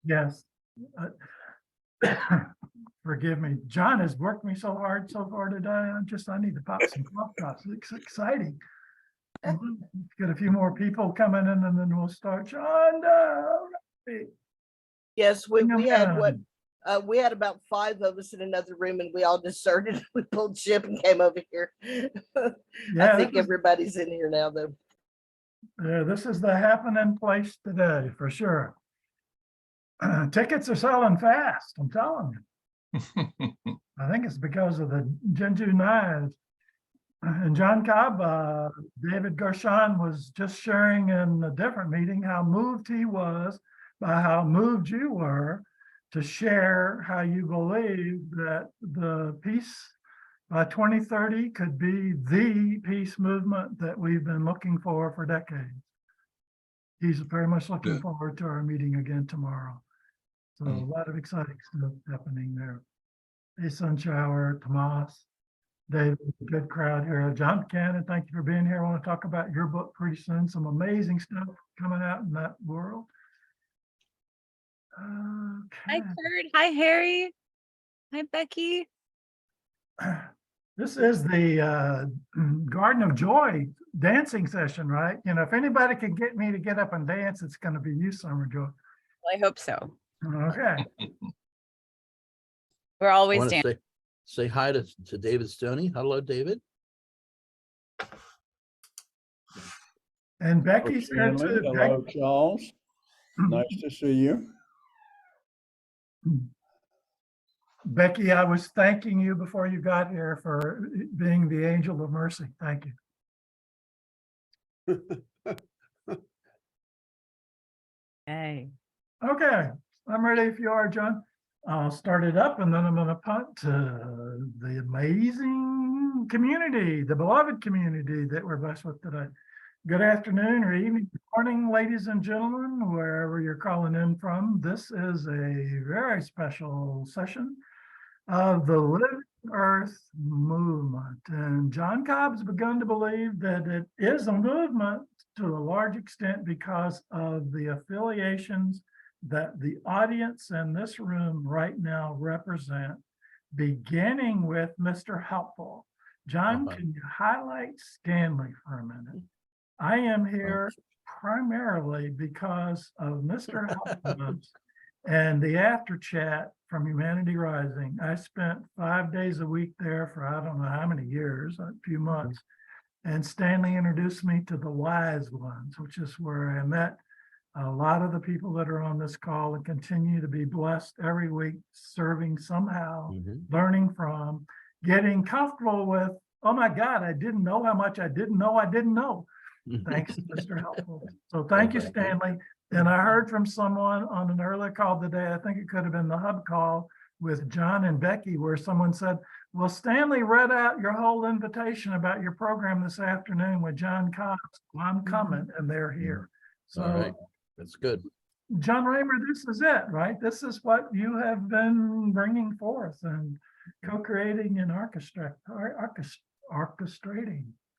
Yes. Uh, Forgive me. John has worked me so hard so far today. I need to pop some cough drops. It's exciting. Get a few more people coming in and then we'll start. John, Yes, we had what? in. We had about 5 of us in another room and we all deserted. We pulled ship and came over here. I think everybody's in here now though. This is the happening place today for sure. Tickets are selling fast, I'm telling you. I think it's because of the Jinju knives. And John Cobb, David Gershon was just sharing in a different meeting how moved he was by how moved you were to share how you believe that the peace by 2030 could be the peace movement that we've been looking for decades. He's very much looking forward to our meeting again tomorrow. So a lot of exciting stuff happening there. Hey, Sunshower, Tomas, David, good crowd here. John Cannon, thank you for being here. I want to talk about your book pretty soon. Some amazing stuff coming out in that world. Hi, Kurt. Hi, Harry. Hi, Becky. This is the Garden of Joy dancing session, right? You know, if anybody can get me to get up and dance, it's going to be you, Summer Joy. Well, I hope so. Okay. We're always dancing. Say hi to David Stoney. Hello, David. And Becky's here too. Hello, Charles. Nice to see you. Becky, I was thanking you before you got here for being the angel of mercy. Thank you. Hey. Okay, I'm ready if you are, John. I'll start it up and then I'm going to punt to the amazing community, the beloved community that we're blessed with today. Good afternoon or evening, good morning, ladies and gentlemen, wherever you're calling in from. This is a very special session of the Living Earth movement. And John Cobb's begun to believe that it is a movement to a large extent because of the affiliations that the audience in this room right now represent, beginning with Mr. Helpful. John, can you highlight Stanley for a minute? I am here primarily because of Mr. Helpful and the after chat from Humanity Rising. I spent 5 days a week there for I don't know how many years, a few months. And Stanley introduced me to the Wise Ones, which is where I met a lot of the people that are on this call and continue to be blessed every week, serving somehow, learning from, getting comfortable with, oh my God, I didn't know how much I didn't know. Thanks to Mr. Helpful. So thank you, Stanley. And I heard from someone on an earlier call today, I think it could have been the hub call with John and Becky, where someone said, well, Stanley read out your whole invitation about your program this afternoon with John Cobb. Well, I'm coming, and they're here. So all right. That's good. John Raymer, this is it, right? This is what you have been bringing forth and co-creating and orchestrating.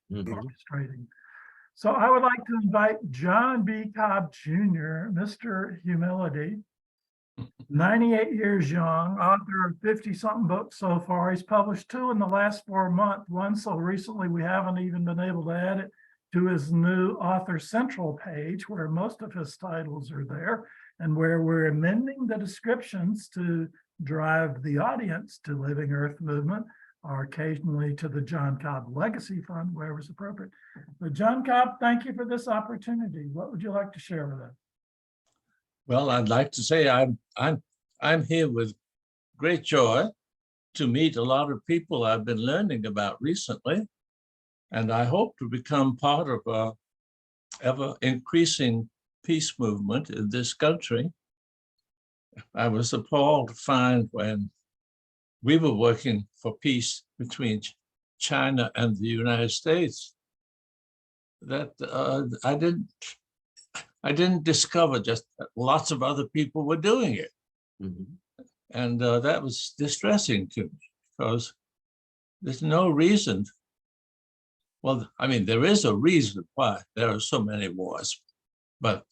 Orchestrating. So I would like to invite John B. Cobb Jr., Mr. Humility, 98 years young, author of 50-something books so far. He's published 2 in the last 4 months, one so recently we haven't even been able to add it to his new Author Central page, where most of his titles are there, and where we're amending the descriptions to drive the audience to Living Earth Movement, or occasionally to the John Cobb Legacy Fund, wherever's appropriate. But John Cobb, thank you for this opportunity. What would you like to share with us? Well, I'd like to say I'm here with great joy to meet a lot of people I've been learning about recently, and I hope to become part of a ever increasing peace movement in this country. I was appalled to find when we were working for peace between China and the United States that I didn't discover just that lots of other people were doing it. And that was distressing to me because there's no reason. Well, I mean, there is a reason why there are so many wars, but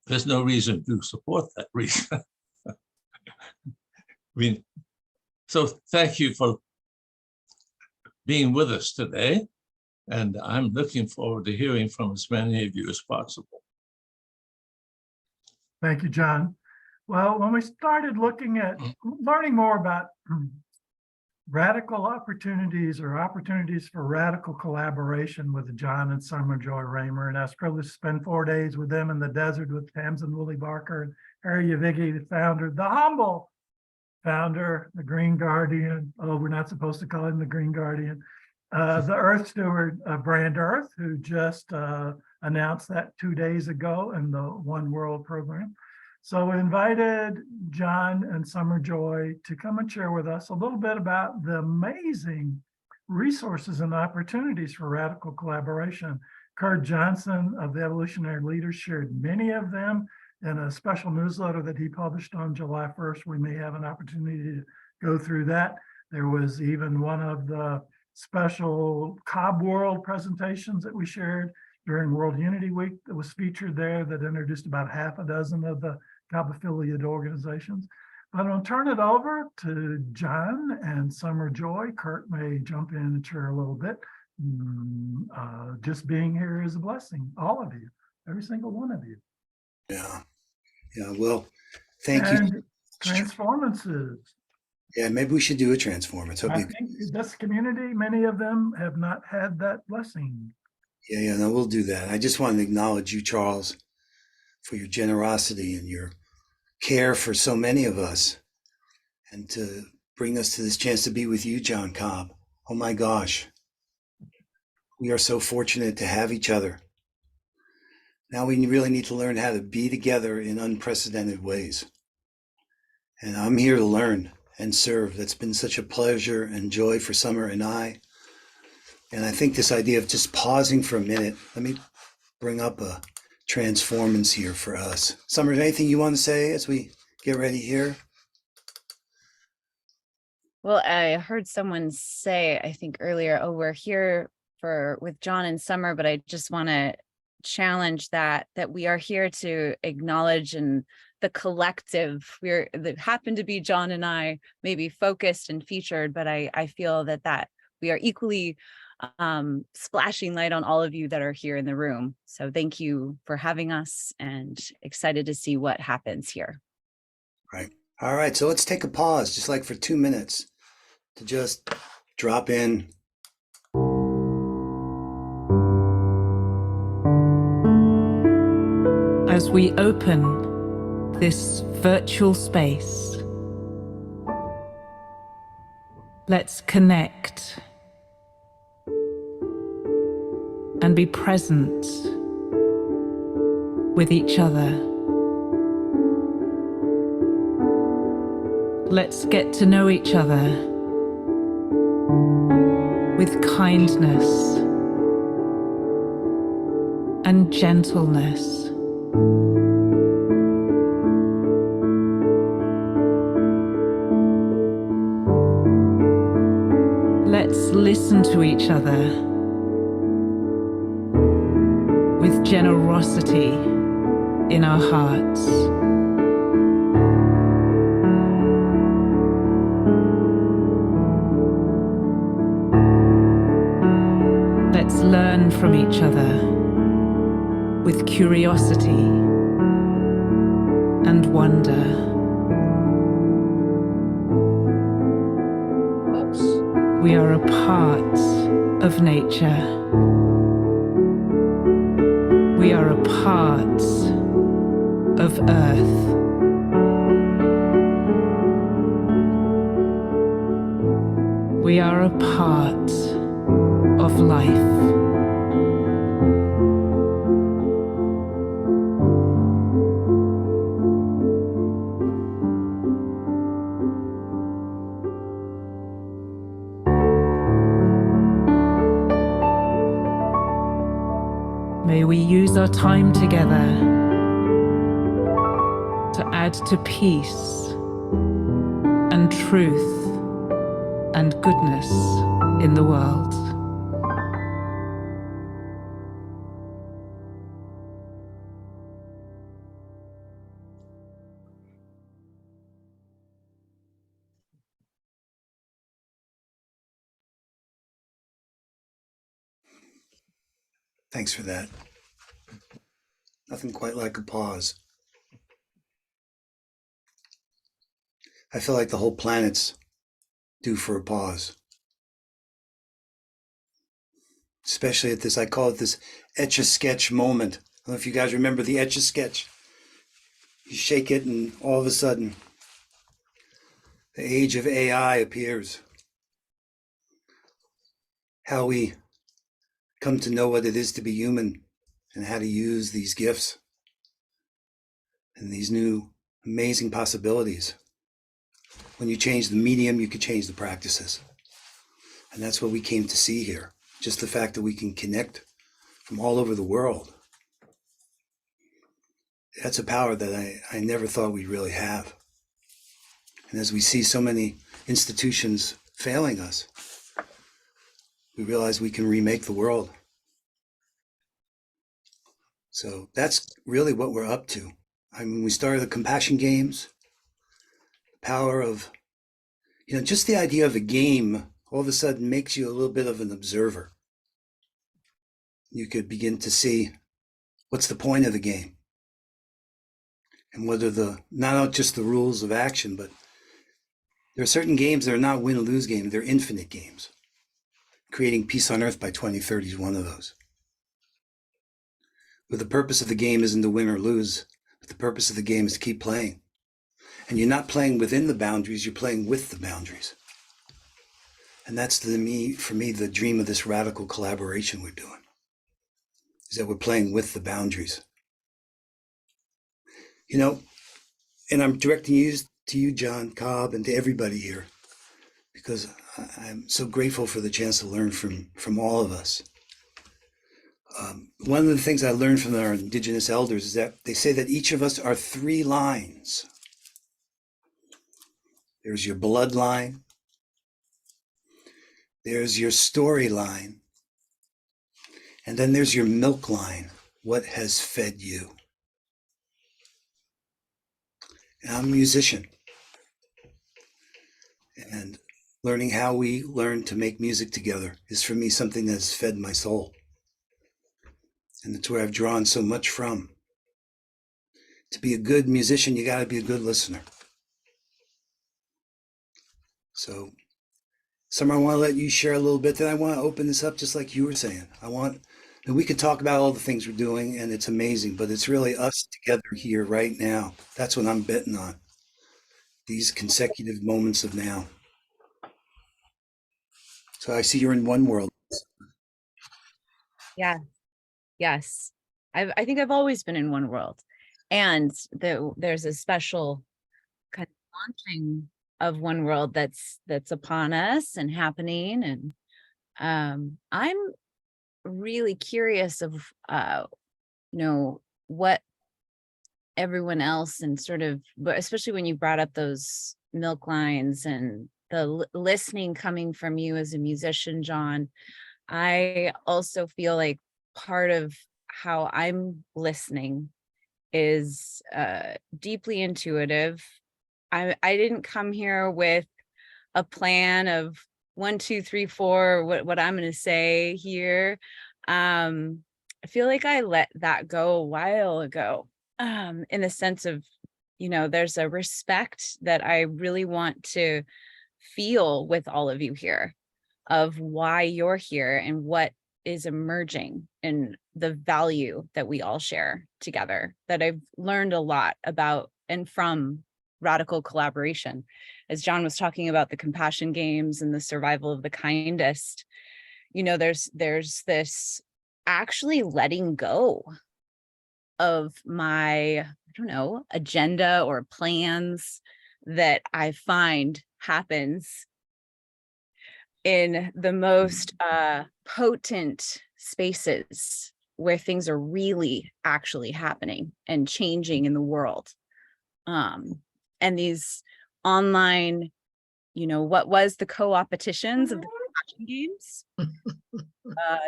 there's no reason to support that reason. I mean, so thank you for being with us today. And I'm looking forward to hearing from as many of you as possible. Thank you, John. Well, when we started looking at learning more about radical opportunities or opportunities for radical collaboration with Jon and Sommer, Joy Raymer, and I was privileged to spend 4 days with them in the desert with Tamsin Woolley Barker and Harry Yavighi, the founder, the humble founder, the Green Guardian. Oh, we're not supposed to call him the Green Guardian. The Earth Steward of Brand Earth, who just announced that 2 days ago in the One World program. So we invited Jon and Sommer Joy to come and share with us a little bit about the amazing resources and opportunities for radical collaboration. Kurt Johnson of the Evolutionary Leaders shared many of them in a special newsletter that he published on July 1st. We may have an opportunity to go through that. There was even one of the special Cobb World presentations that we shared during World Unity Week that was featured there that introduced about half a dozen of the Cobb affiliate organizations. But I'll turn it over to Jon and Sommer Joy. Kurt may jump in and share a little bit. Just being here is a blessing, all of you, every single one of you. Yeah. Well, thank you. Transformances. Yeah, maybe we should do a transformance. I think this community, many of them have not had that blessing. Yeah, no, we'll do that. I just want to acknowledge you, Charles, for your generosity and your care for so many of us, and to bring us to this chance to be with you, Jon Cobb. Oh my gosh. We are so fortunate to have each other. Now we really need to learn how to be together in unprecedented ways. And I'm here to learn and serve. That's been such a pleasure and joy for Sommer and I. And I think this idea of just pausing for a minute, let me bring up a transformance here for us. Sommer, anything you want to say as we get ready here? Well, I heard someone say, I think earlier, oh, we're here with Jon and Sommer, but I just want to challenge that we are here to acknowledge and the collective. That happen to be Jon and I, maybe focused and featured, but I feel that we are equally splashing light on all of you that are here in the room. So thank you for having us, and excited to see what happens here. Right. All right. So let's take a pause, just like for 2 minutes, to just drop in. As we open this virtual space, let's connect and be present with each other. Let's get to know each other with kindness and gentleness. Let's listen to each other with generosity in our hearts. Let's learn from each other with curiosity and wonder. We are a part of nature. We are a part of Earth. We are a part of life. May we use our time together to add to peace and truth and goodness in the world. Thanks for that. Nothing quite like a pause. I feel like the whole planet's due for a pause. Especially at this, I call it this Etch-a-Sketch moment. I don't know if you guys remember the Etch-a-Sketch. You shake it and all of a sudden, the age of AI appears. How we come to know what it is to be human and how to use these gifts and these new amazing possibilities. When you change the medium, you can change the practices. And that's what we came to see here. Just the fact that we can connect from all over the world. That's a power that I never thought we'd really have. And as we see so many institutions failing us, we realize we can remake the world. So that's really what we're up to. I mean, we started the compassion games, the power of, just the idea of a game all of a sudden makes you a little bit of an observer. You could begin to see what's the point of the game and what are not just the rules of action, but there are certain games that are not win or lose games, they're infinite games. Creating peace on earth by 2030 is one of those. Where the purpose of the game isn't to win or lose, but the purpose of the game is to keep playing. And you're not playing within the boundaries, you're playing with the boundaries. And that's for me, the dream of this radical collaboration we're doing, is that we're playing with the boundaries. And I'm directing you to you, Jon, Cobb, and to everybody here, because I'm so grateful for the chance to learn from all of us. One of the things I learned from our indigenous elders is that they say that each of us are 3 lines. There's your bloodline, there's your storyline, and then there's your milk line, what has fed you. And I'm a musician, and learning how we learn to make music together is for me something that's fed my soul. And it's where I've drawn so much from. To be a good musician, you got to be a good listener. So, Sommer, I want to let you share a little bit. Then I want to open this up just like you were saying. And we could talk about all the things we're doing, and it's amazing, but it's really us together here right now. That's what I'm betting on. These consecutive moments of now. So I see you're in one world. Yeah. Yes. I think I've always been in one world. And there's a special kind of launching of one world that's upon us and happening. And I'm really curious of what everyone else and sort of, but especially when you brought up those milk lines and the listening coming from you as a musician, Jon, I also feel like part of how I'm listening is deeply intuitive. I didn't come here with a plan of 1, 2, 3, 4, what I'm going to say here. I feel like I let that go a while ago, in the sense of, there's a respect that I really want to feel with all of you here of why you're here and what is emerging and the value that we all share together, that I've learned a lot about and from radical collaboration. As Jon was talking about the compassion games and the survival of the kindest, there's this actually letting go of my, agenda or plans that I find happens in the most potent spaces where things are really actually happening and changing in the world. And these online, what was the co-opetitions of the compassion games?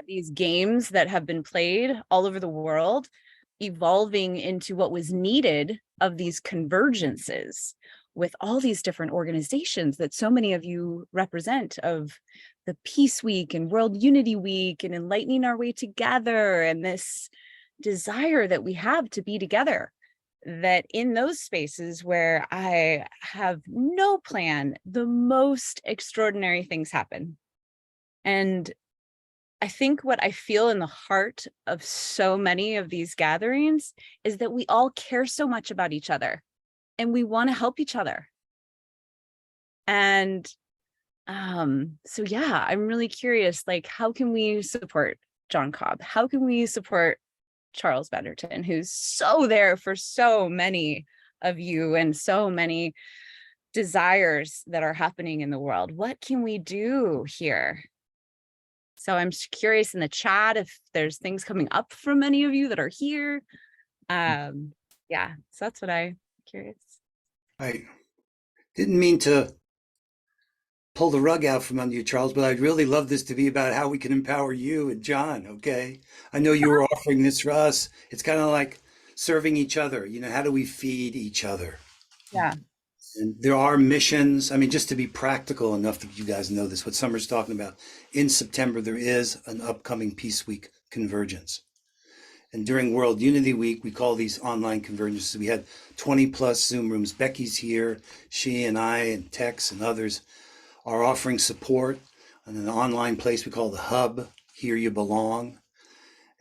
These games that have been played all over the world, evolving into what was needed of these convergences, with all these different organizations that so many of you represent, of the Peace Week and World Unity Week and Enlightening Our Way Together, and this desire that we have to be together, that in those spaces where I have no plan, the most extraordinary things happen. And I think what I feel in the heart of so many of these gatherings is that we all care so much about each other and we want to help each other. And so yeah, I'm really curious, like, how can we support Jon Cobb? How can we support Charles Benderton, who's so there for so many of you and so many desires that are happening in the world? What can we do here? So I'm curious in the chat if there's things coming up from any of you that are here. Yeah, so that's what I'm curious. I didn't mean to pull the rug out from under you, Charles, but I'd really love this to be about how we can empower you and Jon, okay? I know you were offering this for us. It's kind of like serving each other. You know, how do we feed each other? Yeah. And there are missions. I mean, just to be practical enough that you guys know this, what Summer's talking about. In September, there is an upcoming Peace Week convergence. And during World Unity Week, we call these online convergences. We had 20 plus Zoom rooms. Becky's here. She and I and Tex and others are offering support on an online place we call the Hub, Here You Belong.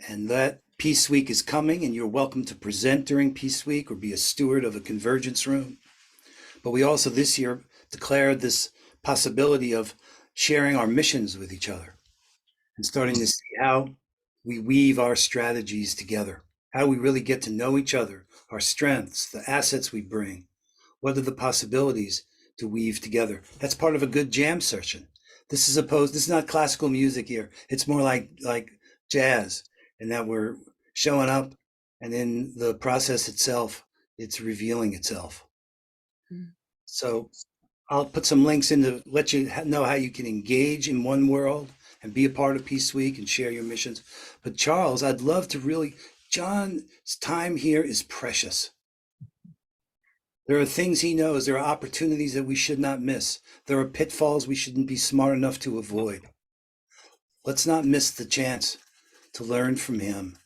And that Peace Week is coming, and you're welcome to present during Peace Week or be a steward of a convergence room. But we also this year declared this possibility of sharing our missions with each other and starting to see how we weave our strategies together, how we really get to know each other, our strengths, the assets we bring. What are the possibilities to weave together? That's part of a good jam session. This is not classical music here. It's more like jazz, and that we're showing up, and in the process itself, it's revealing itself. So I'll put some links in to let you know how you can engage in one world and be a part of Peace Week and share your missions. But Charles, I'd love to really, Jon's time here is precious. There are things he knows. There are opportunities that we should not miss. There are pitfalls we shouldn't be smart enough to avoid. Let's not miss the chance to learn from him,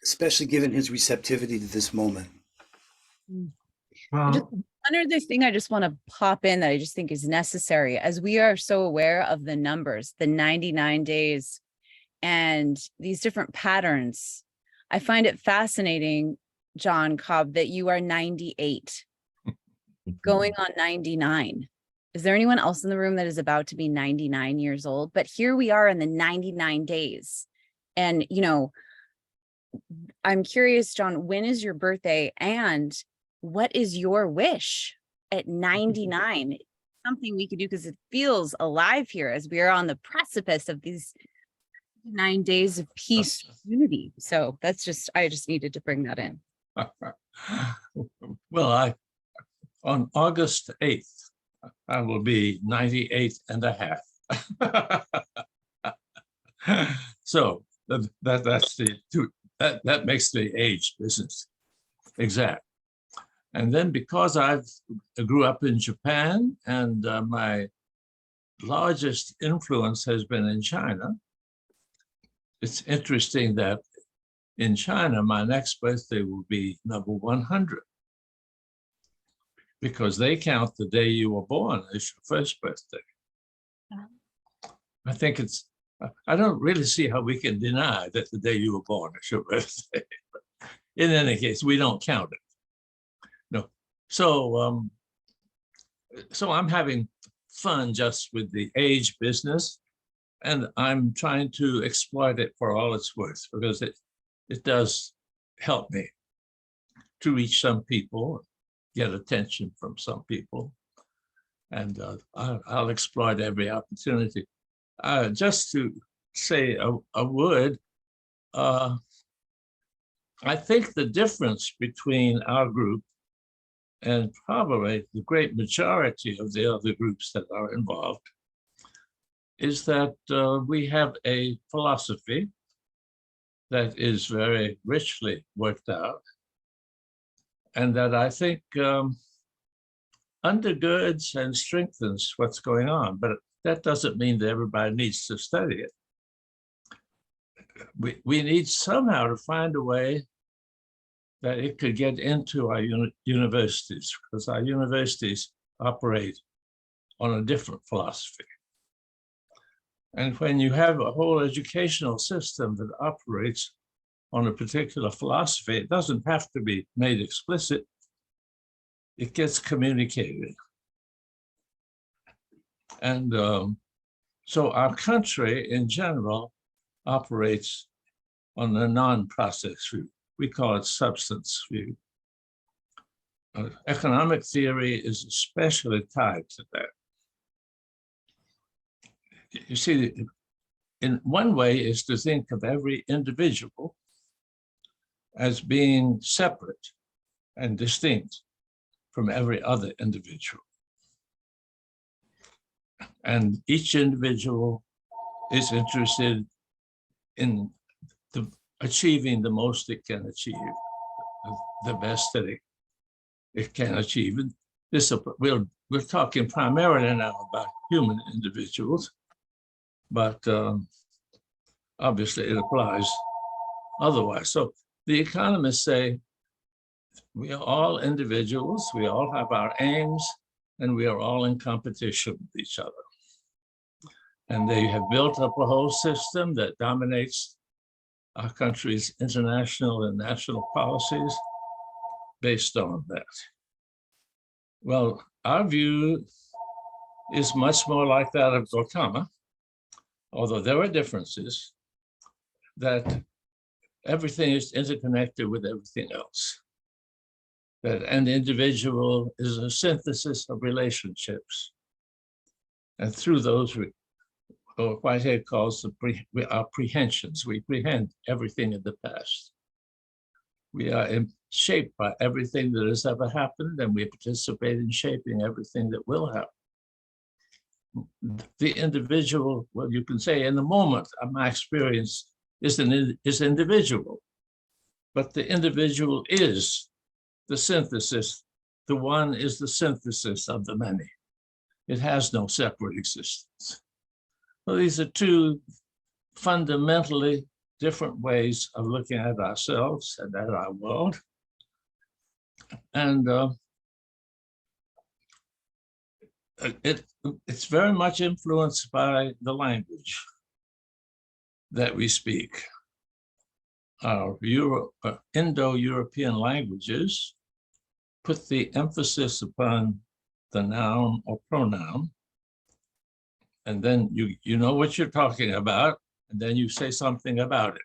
especially given his receptivity to this moment. Well, One other thing I just want to pop in that I just think is necessary, as we are so aware of the numbers, the 99 days and these different patterns. I find it fascinating, Jon Cobb, that you are 98, going on 99. Is there anyone else in the room that is about to be 99 years old? But here we are in the 99 days. And, you know, I'm curious, Jon, when is your birthday and what is your wish at 99? Something we could do, because it feels alive here as we are on the precipice of these 9 days of peace, unity. So that's just, I just needed to bring that in. Well, on August 8th, I will be 98 and a half. So that's the two, that makes the age business exact. And then because I grew up in Japan and my largest influence has been in China, it's interesting that in China, my next birthday will be number 100, because they count the day you were born as your first birthday. I think I don't really see how we can deny that the day you were born is your birthday. But in any case, we don't count it. No. So, so I'm having fun just with the age business, and I'm trying to exploit it for all it's worth, because it does help me to reach some people, get attention from some people, and I'll exploit every opportunity. Just to say a word, I think the difference between our group and probably the great majority of the other groups that are involved is that we have a philosophy that is very richly worked out, and that I think undergirds and strengthens what's going on, but that doesn't mean that everybody needs to study it. We need somehow to find a way that it could get into our universities, because our universities operate on a different philosophy. And when you have a whole educational system that operates on a particular philosophy, it doesn't have to be made explicit. It gets communicated. And so our country in general operates on a non-process view. We call it substance view. Economic theory is especially tied to that. You see, in one way is to think of every individual as being separate and distinct from every other individual. And each individual is interested in achieving the most it can achieve, the best that it can achieve. And this, we're talking primarily now about human individuals, but obviously it applies otherwise. So the economists say we are all individuals, we all have our aims, and we are all in competition with each other. And they have built up a whole system that dominates our country's international and national policies based on that. Well, our view is much more like that of Gautama, although there are differences, that everything is interconnected with everything else, that an individual is a synthesis of relationships. And through those, what Whitehead calls our prehensions. We prehend everything in the past. We are shaped by everything that has ever happened, and we participate in shaping everything that will happen. The individual, well, you can say in the moment, my experience is individual, but the individual is the synthesis. The one is the synthesis of the many. It has no separate existence. Well, these are two fundamentally different ways of looking at ourselves and at our world. And it's very much influenced by the language that we speak. Our Indo-European languages put the emphasis upon the noun or pronoun, and then you know what you're talking about, and then you say something about it.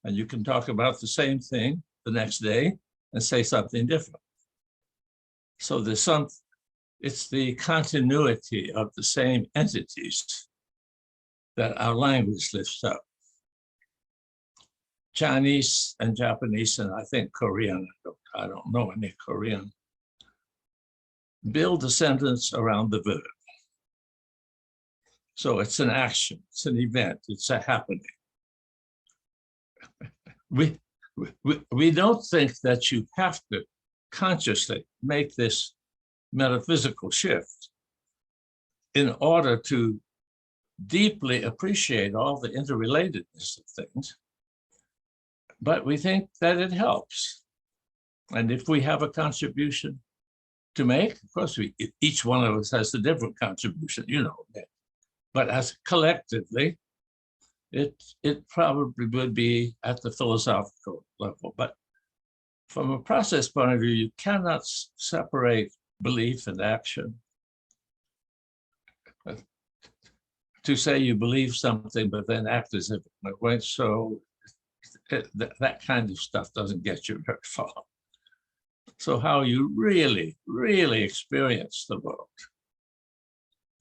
And you can talk about the same thing the next day and say something different. So it's the continuity of the same entities that our language lifts up. Chinese and Japanese, and I think Korean, I don't know any Korean, build the sentence around the verb. So it's an action, it's an event, it's a happening. We don't think that you have to consciously make this metaphysical shift in order to deeply appreciate all the interrelatedness of things, but we think that it helps. And if we have a contribution to make, of course, each one of us has a different contribution, you know that. But as collectively, it probably would be at the philosophical level. But from a process point of view, you cannot separate belief and action. To say you believe something, but then act as if it went so, that kind of stuff doesn't get you very far. So how you really, really experience the world,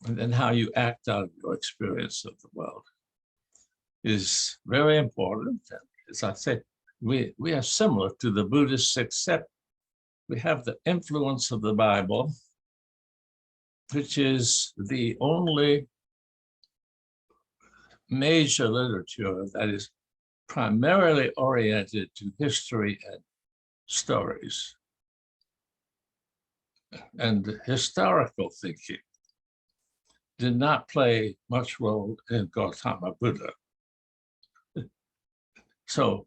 and then how you act out of your experience of the world is very important. And as I say, we are similar to the Buddhists, except we have the influence of the Bible, which is the only major literature that is primarily oriented to history and stories. and historical thinking did not play much role in Gautama Buddha. So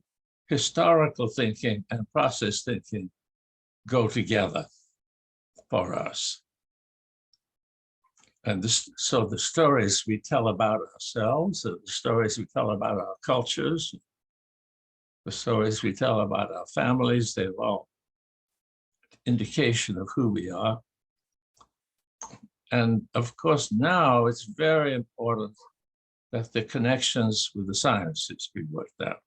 historical thinking and process thinking go together for us. And so the stories we tell about ourselves, the stories we tell about our cultures, the stories we tell about our families, they're all indication of who we are. And of course, now it's very important that the connections with the sciences be worked out,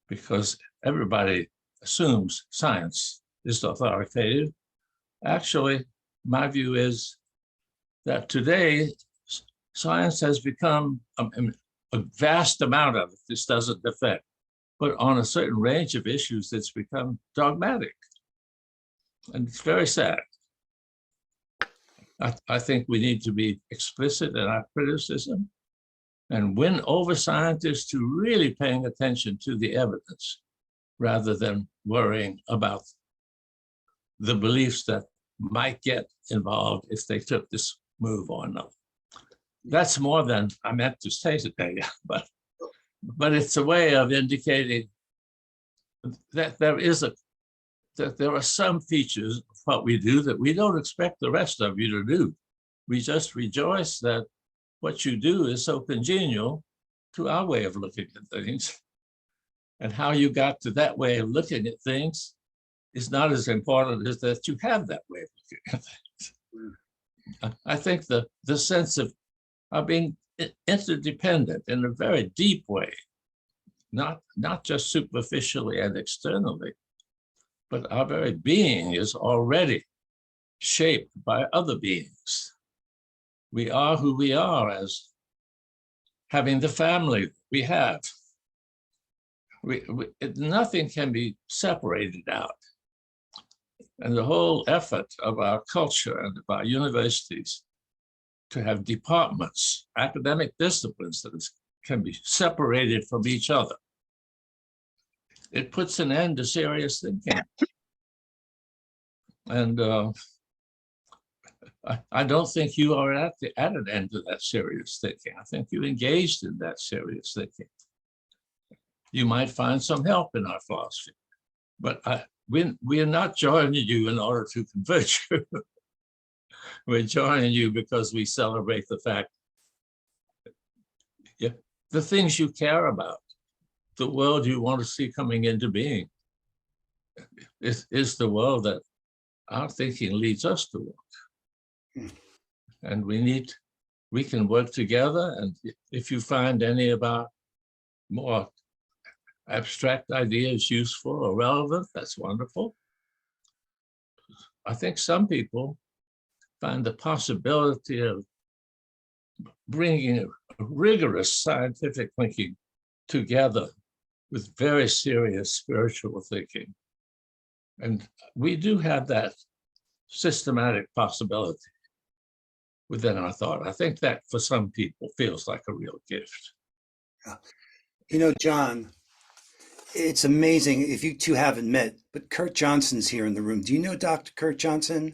because everybody assumes science is authoritative. Actually, my view is that today, science has become a vast amount of it. This doesn't affect, but on a certain range of issues, it's become dogmatic. And it's very sad. I think we need to be explicit in our criticism and win over scientists to really paying attention to the evidence rather than worrying about the beliefs that might get involved if they took this move or not. That's more than I meant to say today, but it's a way of indicating that there are some features of what we do that we don't expect the rest of you to do. We just rejoice that what you do is so congenial to our way of looking at things. And how you got to that way of looking at things is not as important as that you have that way of looking at things. I think the sense of being interdependent in a very deep way, not just superficially and externally, but our very being is already shaped by other beings. We are who we are as having the family we have. Nothing can be separated out. And the whole effort of our culture and of our universities to have departments, academic disciplines that can be separated from each other, it puts an end to serious thinking. And I don't think you are at an end to that serious thinking. I think you engaged in that serious thinking. You might find some help in our philosophy, but we are not joining you in order to convert you. We're joining you because we celebrate the fact that the things you care about, the world you want to see coming into being, is the world that our thinking leads us toward. And we can work together. And if you find any of our more abstract ideas useful or relevant, that's wonderful. I think some people find the possibility of bringing rigorous scientific thinking together with very serious spiritual thinking. And we do have that systematic possibility within our thought. I think that for some people feels like a real gift. You know, John, it's amazing if you two haven't met, but Kurt Johnson's here in the room. Do you know Dr. Kurt Johnson?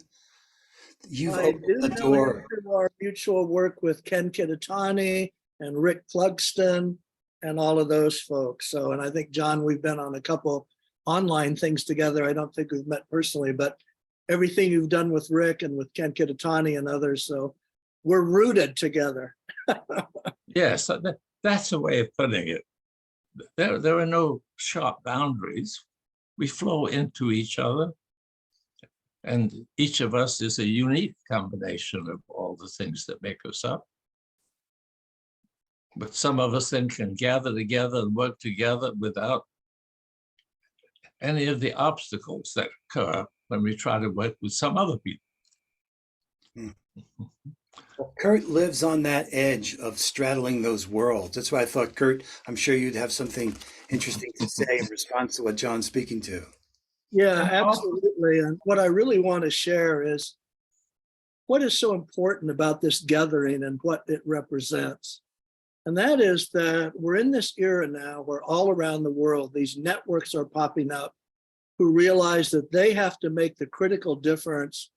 You've opened the door. Our mutual work with Ken Kitatani and Rick Plugston and all of those folks. So, and I think, John, we've been on a couple online things together. I don't think we've met personally, but everything you've done with Rick and with Ken Kitatani and others. So we're rooted together. Yes, that's a way of putting it. There are no sharp boundaries. We flow into each other. And each of us is a unique combination of all the things that make us up. But some of us then can gather together and work together without any of the obstacles that occur when we try to work with some other people. Well, Kurt lives on that edge of straddling those worlds. That's why I thought, Kurt, I'm sure you'd have something interesting to say in response to what John's speaking to. Yeah, absolutely. And what I really want to share is what is so important about this gathering and what it represents. And that is that we're in this era now where all around the world, these networks are popping up who realize that they have to make the critical difference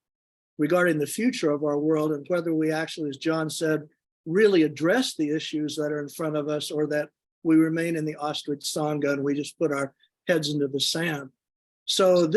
regarding the future of our world and whether we actually, as Jon said, really address the issues that are in front of us, or that we remain in the ostrich sangha and we just put our heads into the sand. So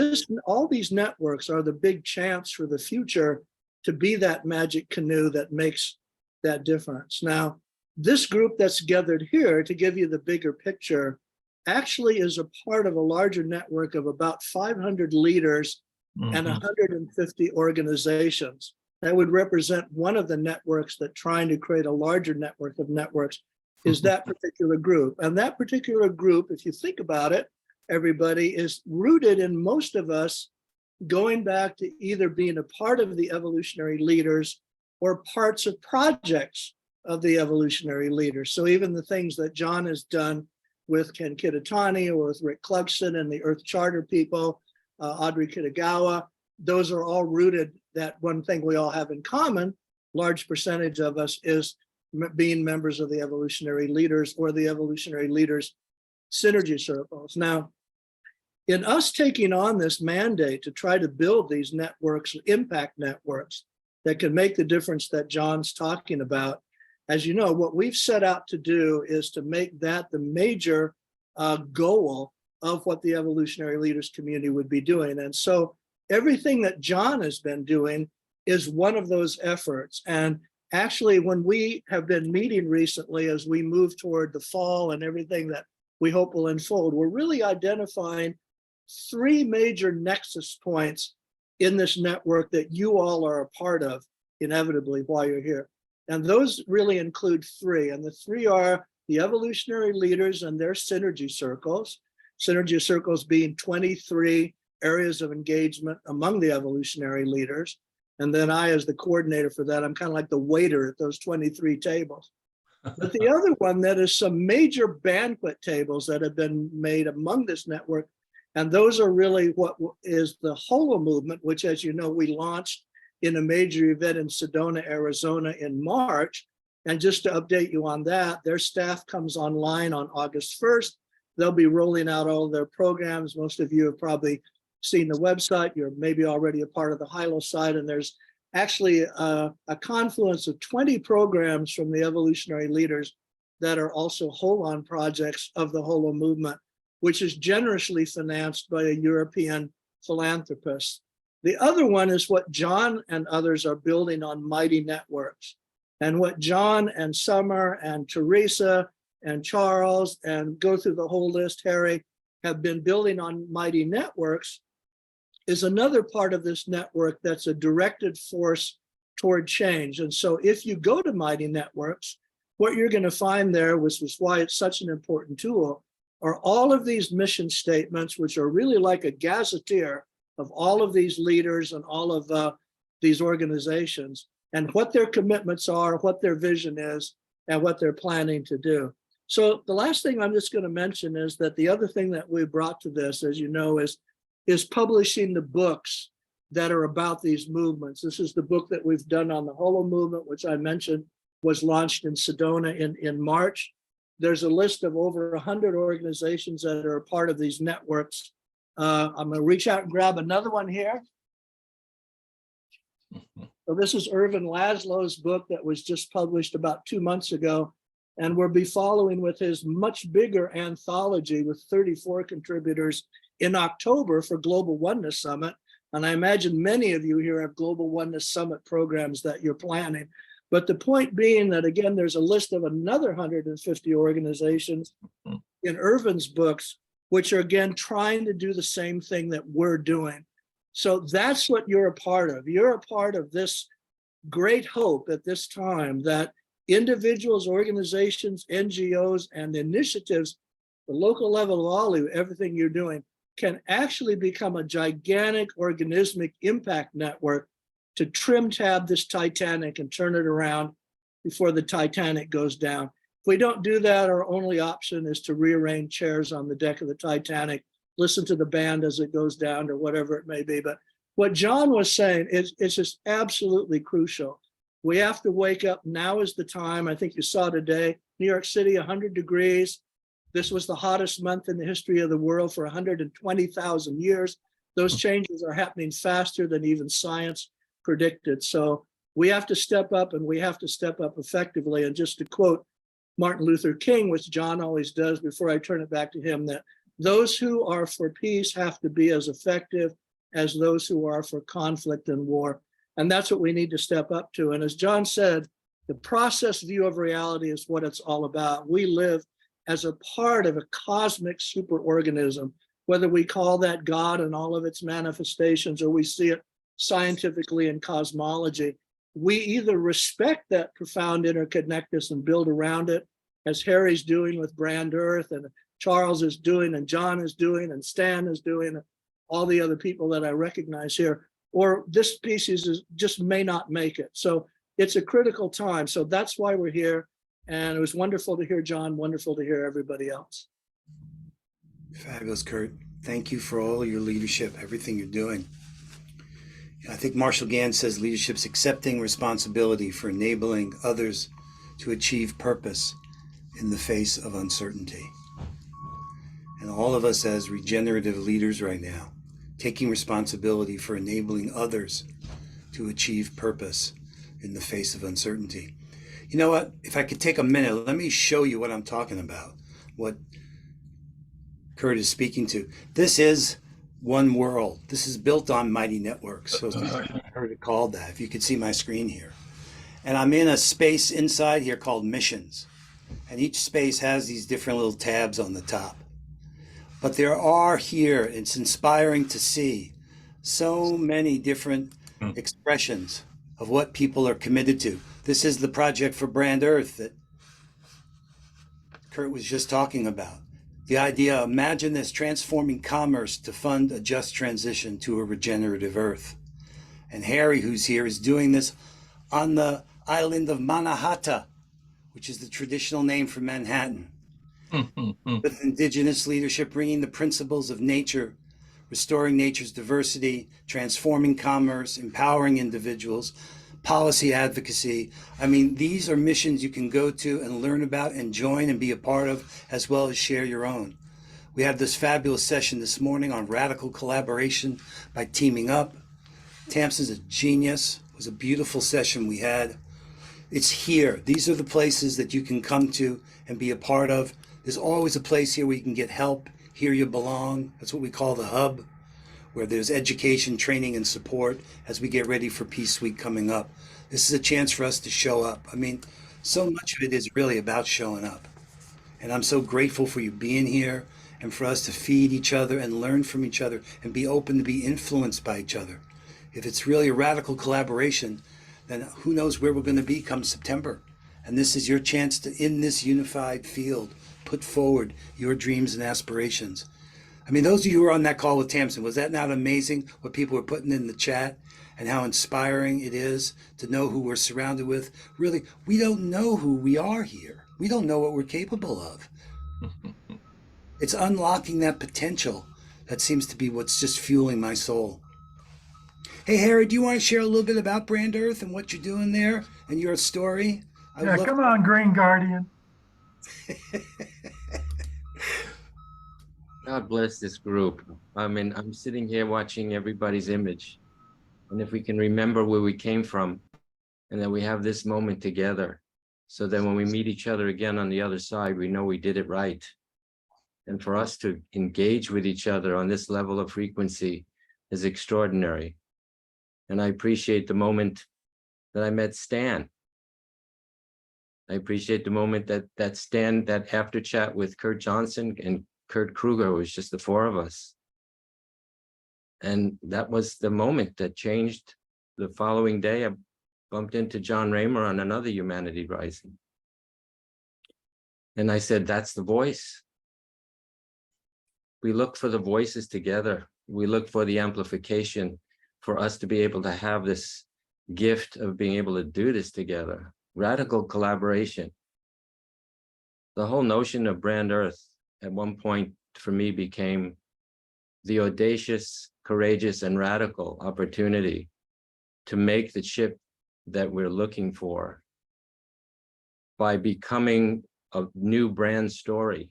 all these networks are the big chance for the future to be that magic canoe that makes that difference. Now, this group that's gathered here, to give you the bigger picture, actually is a part of a larger network of about 500 leaders and 150 organizations. That would represent one of the networks that trying to create a larger network of networks is that particular group. And that particular group, if you think about it, everybody, is rooted in most of us going back to either being a part of the evolutionary leaders or parts of projects of the evolutionary leaders. So even the things that Jon has done with Ken Kitatani or with Rick Clugston and the Earth Charter people, Audrey Kitagawa, those are all rooted. That one thing we all have in common, large percentage of us, is being members of the evolutionary leaders or the evolutionary leaders synergy circles. Now, in us taking on this mandate to try to build these networks, impact networks that can make the difference that Jon's talking about, as you know, what we've set out to do is to make that the major goal of what the evolutionary leaders community would be doing. And so everything that Jon has been doing is one of those efforts. And actually, when we have been meeting recently, as we move toward the fall and everything that we hope will unfold, we're really identifying 3 major nexus points in this network that you all are a part of, inevitably, while you're here. And those really include 3. And the 3 are the evolutionary leaders and their synergy circles. Synergy circles being 23 areas of engagement among the evolutionary leaders. And then I, as the coordinator for that, I'm kind of like the waiter at those 23 tables. But the other one, that is some major banquet tables that have been made among this network. And those are really what is the HOLO movement, which, as you know, we launched in a major event in Sedona, Arizona in March. And just to update you on that, their staff comes online on August 1st. They'll be rolling out all of their programs. Most of you have probably seen the website. You're maybe already a part of the HILO site. And there's actually a confluence of 20 programs from the evolutionary leaders that are also HOLON projects of the HOLO movement, which is generously financed by a European philanthropist. The other one is what Jon and others are building on Mighty Networks. And what Jon and Sommer and Teresa and Charles, and go through the whole list, Harry, have been building on Mighty Networks is another part of this network that's a directed force toward change. And so if you go to Mighty Networks, what you're going to find there, which is why it's such an important tool, are all of these mission statements, which are really like a gazetteer of all of these leaders and all of these organizations, and what their commitments are, what their vision is, and what they're planning to do. So the last thing I'm just going to mention is that the other thing that we brought to this, as you know, is publishing the books that are about these movements. This is the book that we've done on the HOLO movement, which I mentioned was launched in Sedona in March. There's a list of over 100 organizations that are a part of these networks. I'm going to reach out and grab another one here. So this is Irvin Laszlo's book that was just published about 2 months ago. And we'll be following with his much bigger anthology with 34 contributors in October for Global Oneness Summit. And I imagine many of you here have Global Oneness Summit programs that you're planning. But the point being that, again, there's a list of another 150 organizations in Irvin's books, which are, again, trying to do the same thing that we're doing. So that's what you're a part of. You're a part of this great hope at this time that individuals, organizations, NGOs, and initiatives, the local level of all of you, everything you're doing, can actually become a gigantic organismic impact network to trim tab this Titanic and turn it around before the Titanic goes down. If we don't do that, our only option is to rearrange chairs on the deck of the Titanic, listen to the band as it goes down or whatever it may be. But what Jon was saying is it's just absolutely crucial. We have to wake up. Now is the time. I think you saw today, New York City, 100 degrees. This was the hottest month in the history of the world for 120,000 years. Those changes are happening faster than even science predicted. So we have to step up, and we have to step up effectively. And just to quote Martin Luther King, which John always does before I turn it back to him, that those who are for peace have to be as effective as those who are for conflict and war. And that's what we need to step up to. And as John said, the process view of reality is what it's all about. We live as a part of a cosmic superorganism, whether we call that God and all of its manifestations, or we see it scientifically in cosmology. We either respect that profound interconnectedness and build around it, as Harry's doing with Brand Earth, and Charles is doing, and John is doing, and Stan is doing, and all the other people that I recognize here, or this species just may not make it. So it's a critical time. So that's why we're here. And it was wonderful to hear John, wonderful to hear everybody else. Fabulous, Kurt. Thank you for all your leadership, everything you're doing. I think Marshall Gans says leadership's accepting responsibility for enabling others to achieve purpose in the face of uncertainty. And all of us as regenerative leaders right now, taking responsibility for enabling others to achieve purpose in the face of uncertainty. You know what? If I could take a minute, let me show you what I'm talking about, what Kurt is speaking to. This is One World. This is built on Mighty Networks. So I heard it called that, if you could see my screen here. And I'm in a space inside here called Missions. And each space has these different little tabs on the top. But there are here, it's inspiring to see so many different expressions of what people are committed to. This is the project for Brand Earth that Kurt was just talking about. The idea, imagine this, transforming commerce to fund a just transition to a regenerative Earth. And Harry, who's here, is doing this on the island of Manhattan, which is the traditional name for Manhattan. With indigenous leadership, bringing the principles of nature, restoring nature's diversity, transforming commerce, empowering individuals, policy advocacy. I mean, these are missions you can go to and learn about and join and be a part of, as well as share your own. We have this fabulous session this morning on radical collaboration by teaming up. Tamsin's a genius. It was a beautiful session we had. It's here. These are the places that you can come to and be a part of. There's always a place here where you can get help. Here you belong. That's what we call the hub, where there's education, training, and support as we get ready for Peace Week coming up. This is a chance for us to show up. I mean, so much of it is really about showing up. And I'm so grateful for you being here and for us to feed each other and learn from each other and be open to be influenced by each other. If it's really a radical collaboration, then who knows where we're going to be come September. And this is your chance to, in this unified field, put forward your dreams and aspirations. I mean, those of you who were on that call with Tamsin, was that not amazing what people were putting in the chat and how inspiring it is to know who we're surrounded with? Really, we don't know who we are here. We don't know what we're capable of. It's unlocking that potential that seems to be what's just fueling my soul. Hey, Harry, do you want to share a little bit about Brand Earth and what you're doing there and your story? Yeah, come on, Green Guardian. God bless this group. I mean, I'm sitting here watching everybody's image. And if we can remember where we came from, and that we have this moment together, so that when we meet each other again on the other side, we know we did it right. And for us to engage with each other on this level of frequency is extraordinary. And I appreciate the moment that I met Stan. I appreciate the moment that Stan, that after chat with Kurt Johnson and Kurt Kruger, was just the four of us. And that was the moment that changed. The following day, I bumped into John Raymer on another Humanity Rising. And I said, that's the voice. We look for the voices together. We look for the amplification for us to be able to have this gift of being able to do this together. Radical collaboration. The whole notion of Brand Earth at one point for me became the audacious, courageous, and radical opportunity to make the shift that we're looking for by becoming a new brand story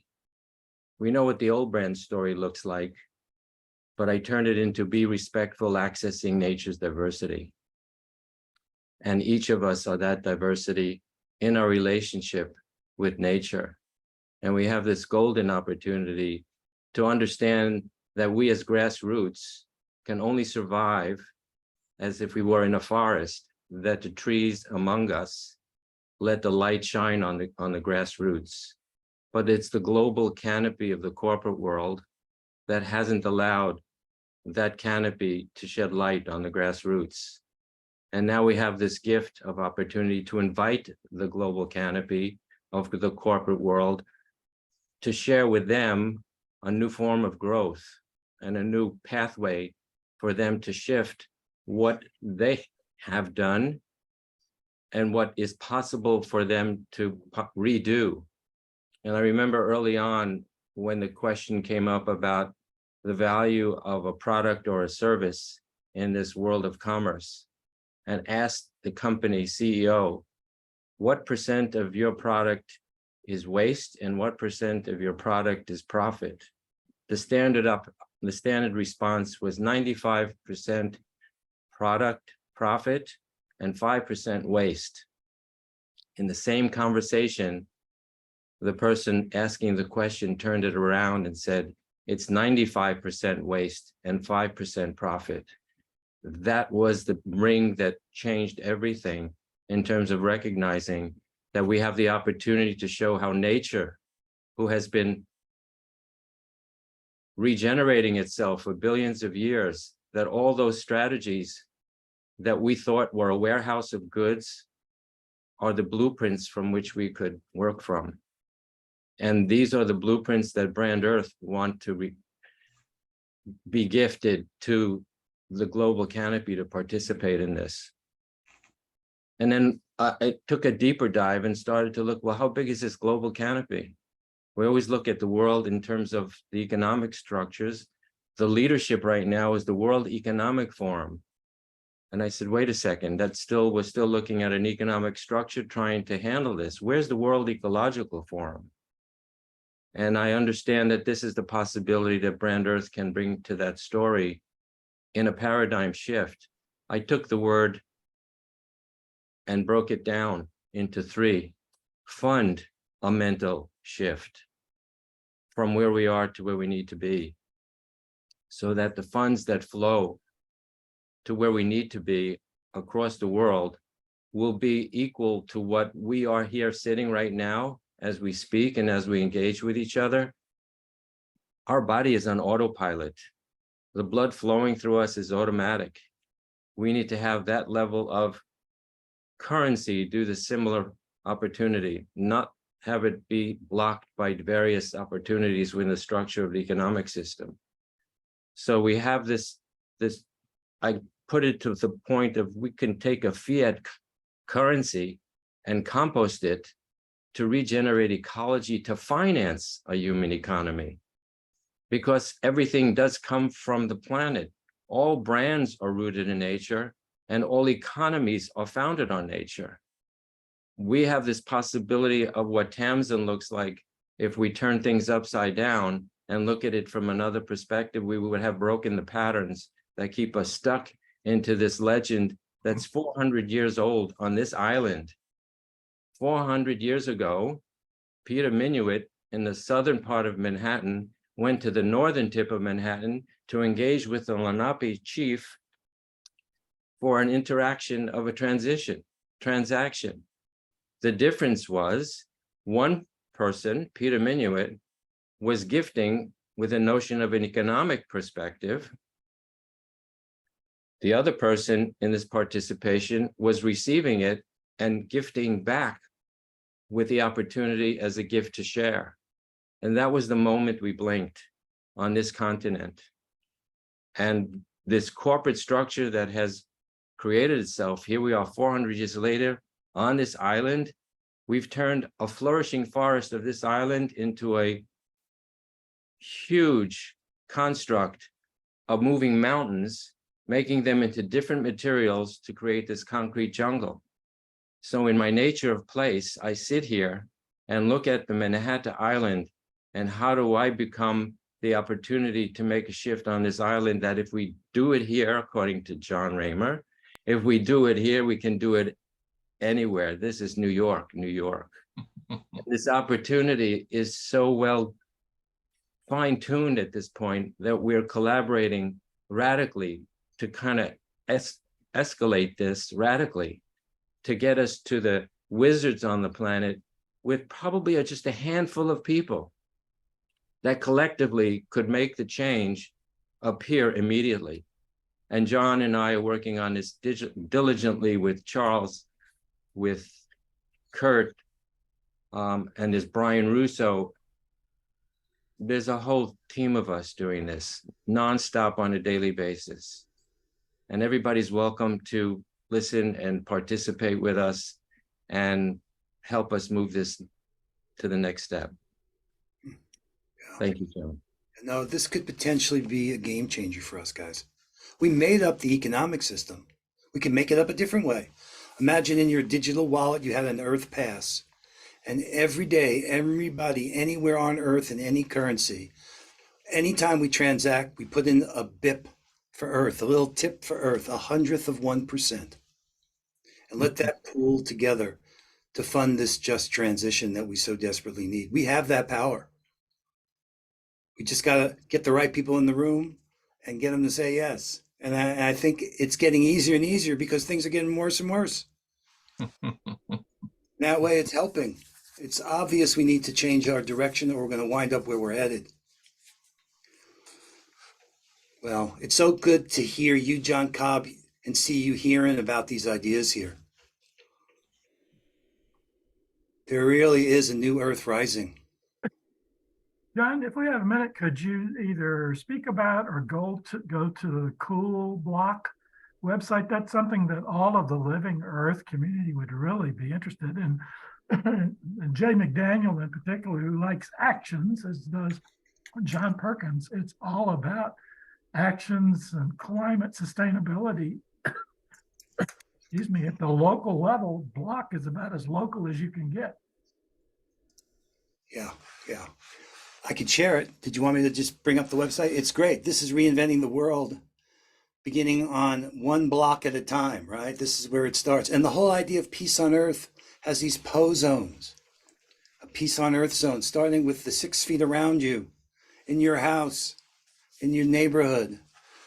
We know what the old brand story looks like, but I turned it into be respectful, accessing nature's diversity. And each of us are that diversity in our relationship with nature. And we have this golden opportunity to understand that we as grassroots can only survive as if we were in a forest, that the trees among us let the light shine on the grassroots. But it's the global canopy of the corporate world that hasn't allowed that canopy to shed light on the grassroots. And now we have this gift of opportunity to invite the global canopy of the corporate world to share with them a new form of growth and a new pathway for them to shift what they have done and what is possible for them to redo. And I remember early on when the question came up about the value of a product or a service in this world of commerce, and asked the company CEO, what % of your product is waste and what % of your product is profit? The standard response was 95% product profit and 5% waste. In the same conversation, the person asking the question turned it around and said, it's 95% waste and 5% profit. That was the ring that changed everything in terms of recognizing that we have the opportunity to show how nature, who has been regenerating itself for billions of years, that all those strategies that we thought were a warehouse of goods are the blueprints from which we could work from. And these are the blueprints that Brand Earth want to be gifted to the global canopy to participate in this. And then I took a deeper dive and started to look, well, how big is this global canopy? We always look at the world in terms of the economic structures. The leadership right now is the World Economic Forum. And I said, wait a second, we're still looking at an economic structure trying to handle this. Where's the World Ecological Forum? And I understand that this is the possibility that Brand Earth can bring to that story in a paradigm shift. I took the word and broke it down into 3. Fund a mental shift from where we are to where we need to be, so that the funds that flow to where we need to be across the world will be equal to what we are here sitting right now as we speak and as we engage with each other. Our body is on autopilot. The blood flowing through us is automatic. We need to have that level of currency do the similar opportunity, not have it be blocked by various opportunities within the structure of the economic system. So we have this, I put it to the point of we can take a fiat currency and compost it to regenerate ecology to finance a human economy. Because everything does come from the planet. All brands are rooted in nature and all economies are founded on nature. We have this possibility of what Tamsin looks like if we turn things upside down and look at it from another perspective. We would have broken the patterns that keep us stuck into this legend that's 400 years old on this island. 400 years ago, Peter Minuit in the southern part of Manhattan went to the northern tip of Manhattan to engage with the Lenape chief for an interaction of a transaction. The difference was one person, Peter Minuit, was gifting with a notion of an economic perspective. The other person in this participation was receiving it and gifting back with the opportunity as a gift to share. And that was the moment we blinked on this continent. And this corporate structure that has created itself, here we are 400 years later on this island, we've turned a flourishing forest of this island into a huge construct of moving mountains, making them into different materials to create this concrete jungle. So in my nature of place, I sit here and look at the Manhattan Island And how do I become the opportunity to make a shift on this island that if we do it here, according to John Raymer, if we do it here, we can do it anywhere. This is New York, New York. This opportunity is so well fine-tuned at this point that we're collaborating radically to kind of escalate this radically to get us to the wizards on the planet with probably just a handful of people that collectively could make the change appear immediately. And John and I are working on this diligently with Charles, with Kurt, and there's Brian Russo. There's a whole team of us doing this nonstop on a daily basis. And everybody's welcome to listen and participate with us and help us move this to the next step. Thank you, John. No, this could potentially be a game changer for us, guys. We made up the economic system. We can make it up a different way. Imagine in your digital wallet, you had an Earth Pass. And every day, everybody, anywhere on Earth in any currency, anytime we transact, we put in a BIP for Earth, a little tip for Earth, 1/100%. And let that pool together to fund this just transition that we so desperately need. We have that power. We just got to get the right people in the room and get them to say yes. And I think it's getting easier and easier because things are getting worse and worse. That way it's helping. It's obvious we need to change our direction or we're going to wind up where we're headed. Well, it's so good to hear you, John Cobb, and see you hearing about these ideas here. There really is a new Earth rising. John, if we have a minute, could you either speak about or go to the Cool Block website? That's something that all of the Living Earth community would really be interested in. And Jay McDaniel in particular, who likes actions, as does John Perkins. It's all about actions and climate sustainability. Excuse me, at the local level. Block is about as local as you can get. Yeah. I could share it. Did you want me to just bring up the website? It's great. This is reinventing the world, beginning on one block at a time, right? This is where it starts. And the whole idea of peace on Earth has these PO zones, a peace on Earth zone, starting with the 6 feet around you, in your house, in your neighborhood.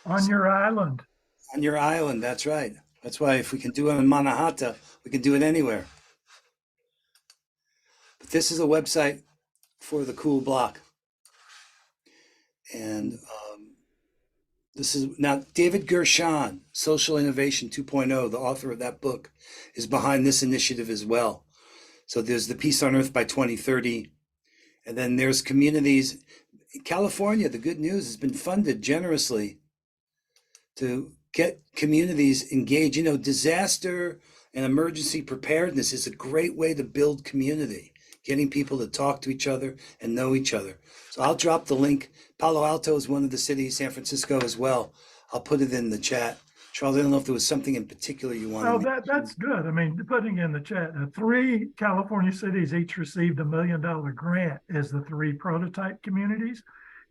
On your island. On your island, that's right. That's why if we can do it in Manhattan, we can do it anywhere. But this is a website for the Cool Block. And this is now David Gershon, Social Innovation 2.0, the author of that book, is behind this initiative as well. So there's the Peace on Earth by 2030. And then there's communities. In California, the good news has been funded generously to get communities engaged. You know, disaster and emergency preparedness is a great way to build community, getting people to talk to each other and know each other. So I'll drop the link. Palo Alto is one of the cities, San Francisco as well. I'll put it in the chat. Charles, I don't know if there was something in particular you wanted. Oh, that's good. I mean, putting in the chat, 3 California cities each received $1 million grant as the 3 prototype communities.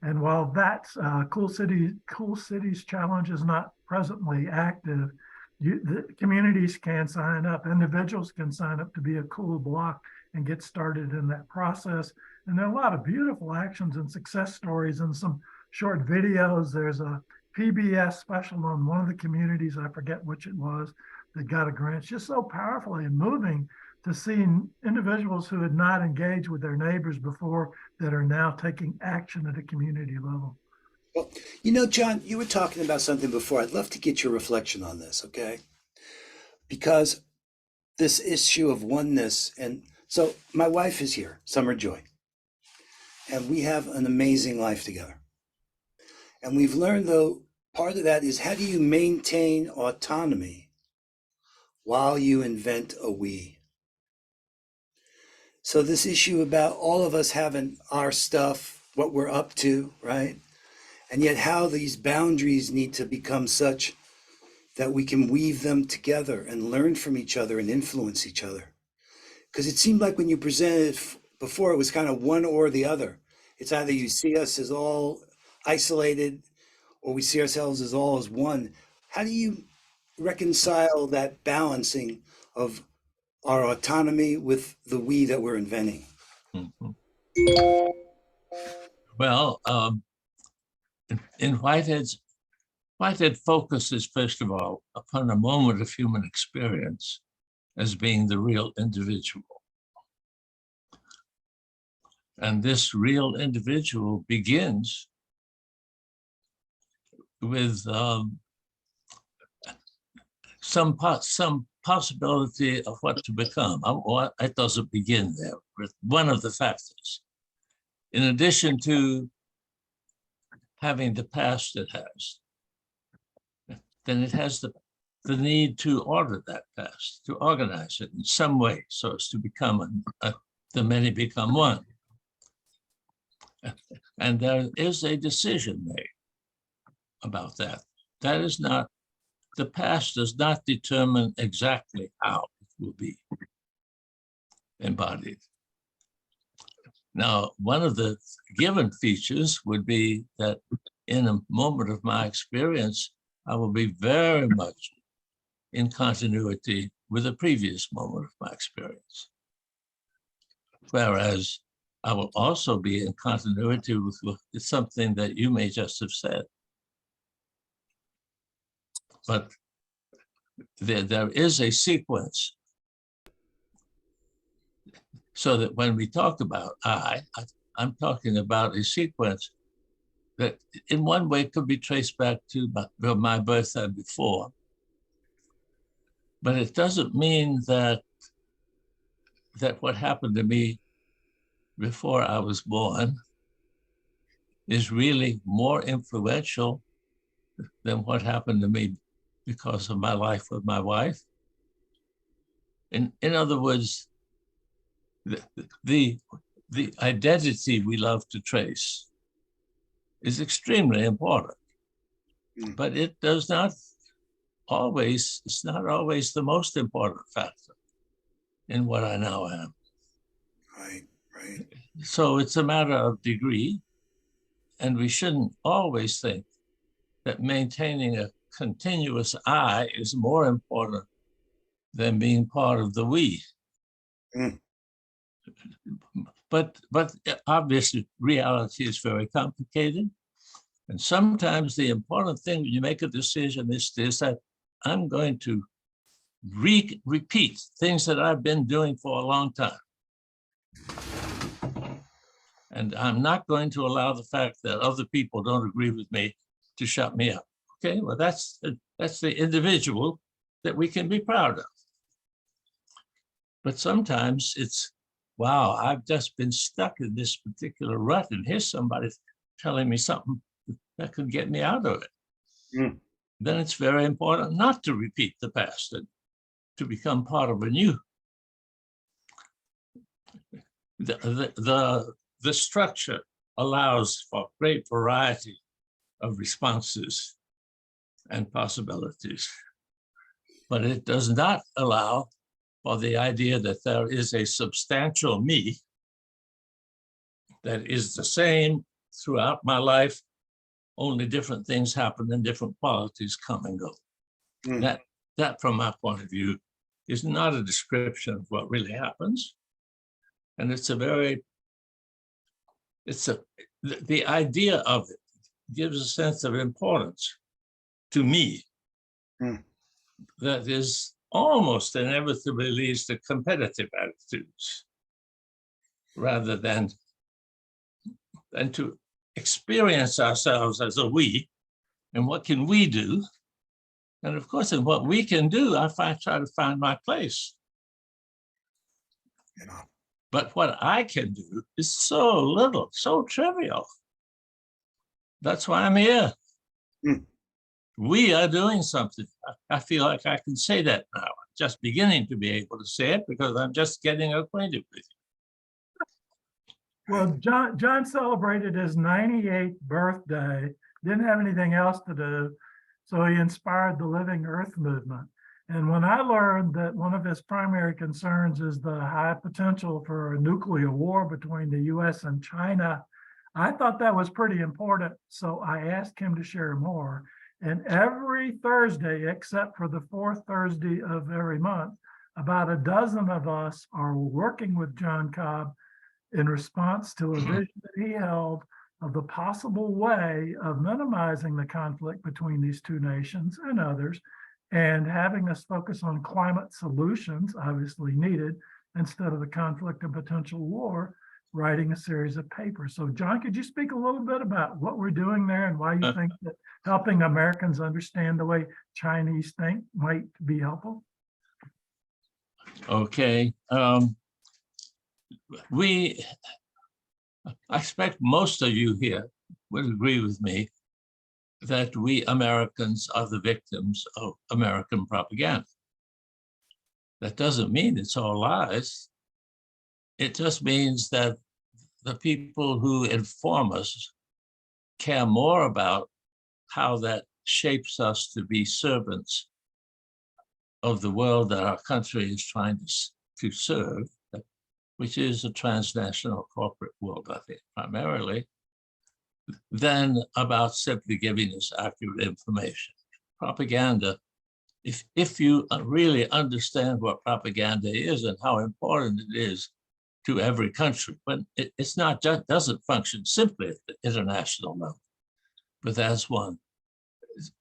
And while that's Cool Cities Challenge is not presently active, the communities can sign up. Individuals can sign up to be a Cool Block and get started in that process. And there are a lot of beautiful actions and success stories and some short videos. There's a PBS special on one of the communities, I forget which it was, that got a grant. It's just so powerful and moving to see individuals who had not engaged with their neighbors before that are now taking action at a community level. Well, you know, John, you were talking about something before. I'd love to get your reflection on this, okay? Because this issue of oneness, and so my wife is here, Summer Joy, and we have an amazing life together. And we've learned, though, part of that is how do you maintain autonomy while you invent a we? So this issue about all of us having our stuff, what we're up to, right? And yet how these boundaries need to become such that we can weave them together and learn from each other and influence each other. Because it seemed like when you presented before, it was kind of one or the other. It's either you see us as all isolated or we see ourselves as all as one. How do you reconcile that balancing of our autonomy with the we that we're inventing? Mhm. Well, in Whitehead focuses, first of all, upon a moment of human experience as being the real individual. And this real individual begins with some possibility of what to become. It doesn't begin there with one of the factors. In addition to having the past it has, then it has the need to order that past, to organize it in some way so as to become the many become one. And there is a decision made about that. That is not, the past does not determine exactly how it will be embodied. Now, one of the given features would be that in a moment of my experience, I will be very much in continuity with a previous moment of my experience. Whereas I will also be in continuity with something that you may just have said. But there is a sequence, so that when we talk about I'm talking about a sequence that in one way could be traced back to my birth and before. But it doesn't mean that what happened to me before I was born is really more influential than what happened to me because of my life with my wife. In other words, the identity we love to trace is extremely important, but it does not always, it's not always the most important factor in what I now am. Right, right. So it's a matter of degree, and we shouldn't always think that maintaining a continuous I is more important than being part of the we. Mm. But obviously reality is very complicated. And sometimes the important thing when you make a decision is that I'm going to repeat things that I've been doing for a long time. And I'm not going to allow the fact that other people don't agree with me to shut me up. Okay, well, that's the individual that we can be proud of. But sometimes it's, wow, I've just been stuck in this particular rut, and here's somebody telling me something that could get me out of it. Mm. Then it's very important not to repeat the past and to become part of a new. The structure allows for great variety of responses and possibilities, but it does not allow for the idea that there is a substantial me that is the same throughout my life, only different things happen and different qualities come and go. Mm. That from my point of view is not a description of what really happens. And the idea of it gives a sense of importance to me that is almost inevitably leads to competitive attitudes rather than to experience ourselves as a we, and what can we do? And of course, in what we can do, I try to find my place. You know. But what I can do is so little, so trivial. That's why I'm here. Mm. We are doing something. I feel like I can say that now. I'm just beginning to be able to say it because I'm just getting acquainted with you. Well, John celebrated his 98th birthday, didn't have anything else to do, so he inspired the Living Earth movement. And when I learned that one of his primary concerns is the high potential for a nuclear war between the US and China, I thought that was pretty important, so I asked him to share more. And every Thursday, except for the fourth Thursday of every month, about a dozen of us are working with John Cobb in response to a vision that he held of the possible way of minimizing the conflict between these two nations and others, and having us focus on climate solutions, obviously needed, instead of the conflict and potential war, writing a series of papers. So John, could you speak a little bit about what we're doing there and why you think that helping Americans understand the way Chinese think might be helpful? Okay. I expect most of you here would agree with me that we Americans are the victims of American propaganda. That doesn't mean it's all lies. It just means that the people who inform us care more about how that shapes us to be servants of the world that our country is trying to serve, which is a transnational corporate world, I think, primarily, than about simply giving us accurate information. Propaganda, if you really understand what propaganda is and how important it is to every country, but it's not just doesn't function simply at the international level, but as one,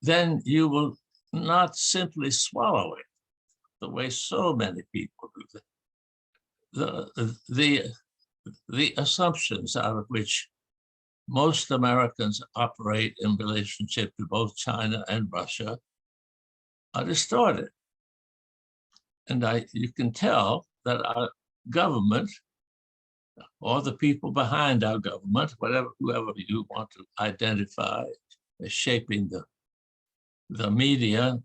then you will not simply swallow it the way so many people do. The assumptions out of which most Americans operate in relationship to both China and Russia are distorted. And you can tell that our government, or the people behind our government, whoever you want to identify as shaping the media,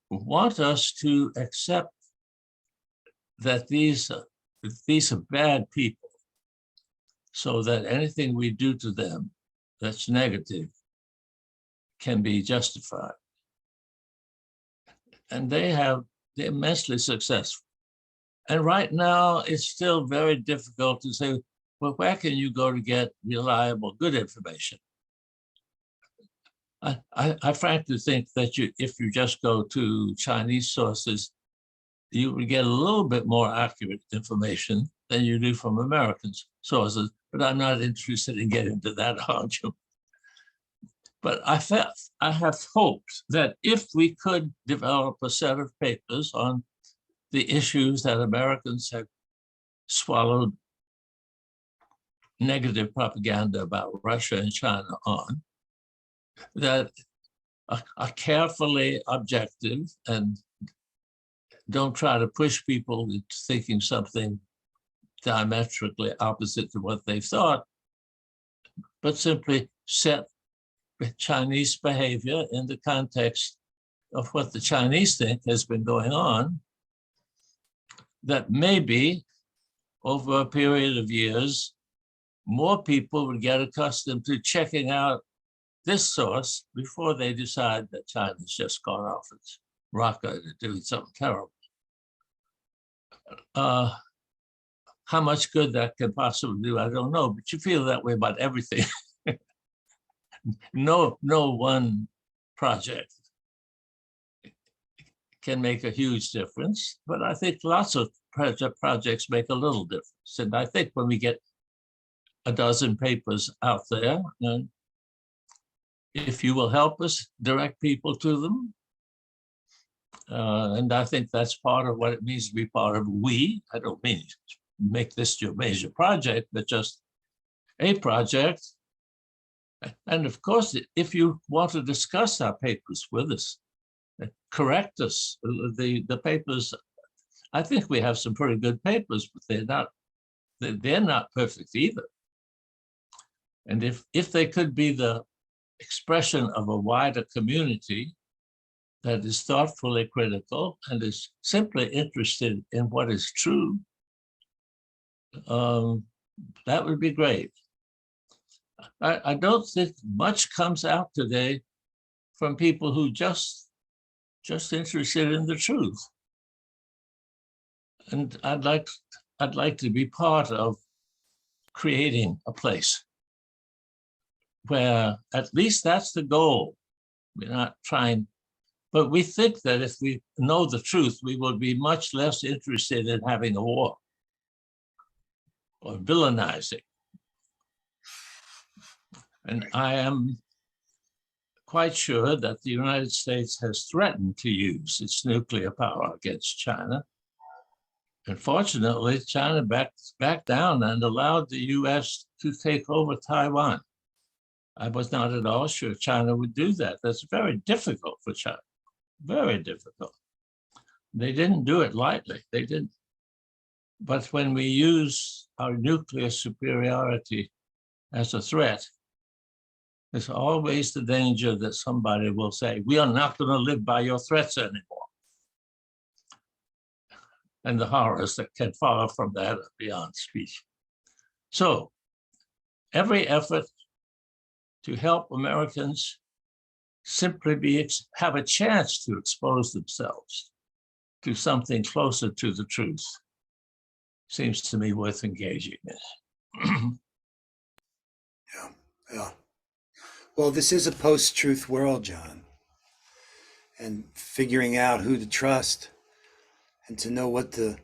want us to accept that these are bad people, so that anything we do to them that's negative can be justified. And they're immensely successful. And right now, it's still very difficult to say, well, where can you go to get reliable, good information? I frankly think that if you just go to Chinese sources, you would get a little bit more accurate information than you do from American sources, but I'm not interested in getting into that argument. But I have hoped that if we could develop a set of papers on the issues that Americans have swallowed negative propaganda about Russia and China on, that are carefully objective and don't try to push people into thinking something diametrically opposite to what they thought, but simply set Chinese behavior in the context of what the Chinese think has been going on, that maybe over a period of years, more people would get accustomed to checking out this source before they decide that China's just gone off its rocker and doing something terrible. How much good that can possibly do, I don't know, but you feel that way about everything. No one project can make a huge difference, but I think lots of projects make a little difference. And I think when we get a dozen papers out there, and if you will help us direct people to them, and I think that's part of what it means to be part of we. I don't mean make this your major project, but just a project. And of course, if you want to discuss our papers with us, correct us. The papers, I think we have some pretty good papers, but they're not perfect either. And if they could be the expression of a wider community that is thoughtfully critical and is simply interested in what is true, that would be great. I don't think much comes out today from people who just interested in the truth. And I'd like to be part of creating a place where at least that's the goal. We're not trying, but we think that if we know the truth, we will be much less interested in having a war or villainizing. And I am quite sure that the United States has threatened to use its nuclear power against China. Unfortunately, China backed down and allowed the US to take over Taiwan. I was not at all sure China would do that. That's very difficult for China, very difficult. They didn't do it lightly, they didn't. But when we use our nuclear superiority as a threat, there's always the danger that somebody will say, we are not going to live by your threats anymore. And the horrors that can follow from that are beyond speech. So every effort to help Americans simply have a chance to expose themselves to something closer to the truth seems to me worth engaging in. Yeah. Well, this is a post-truth world, Jon. And figuring out who to trust and to know what to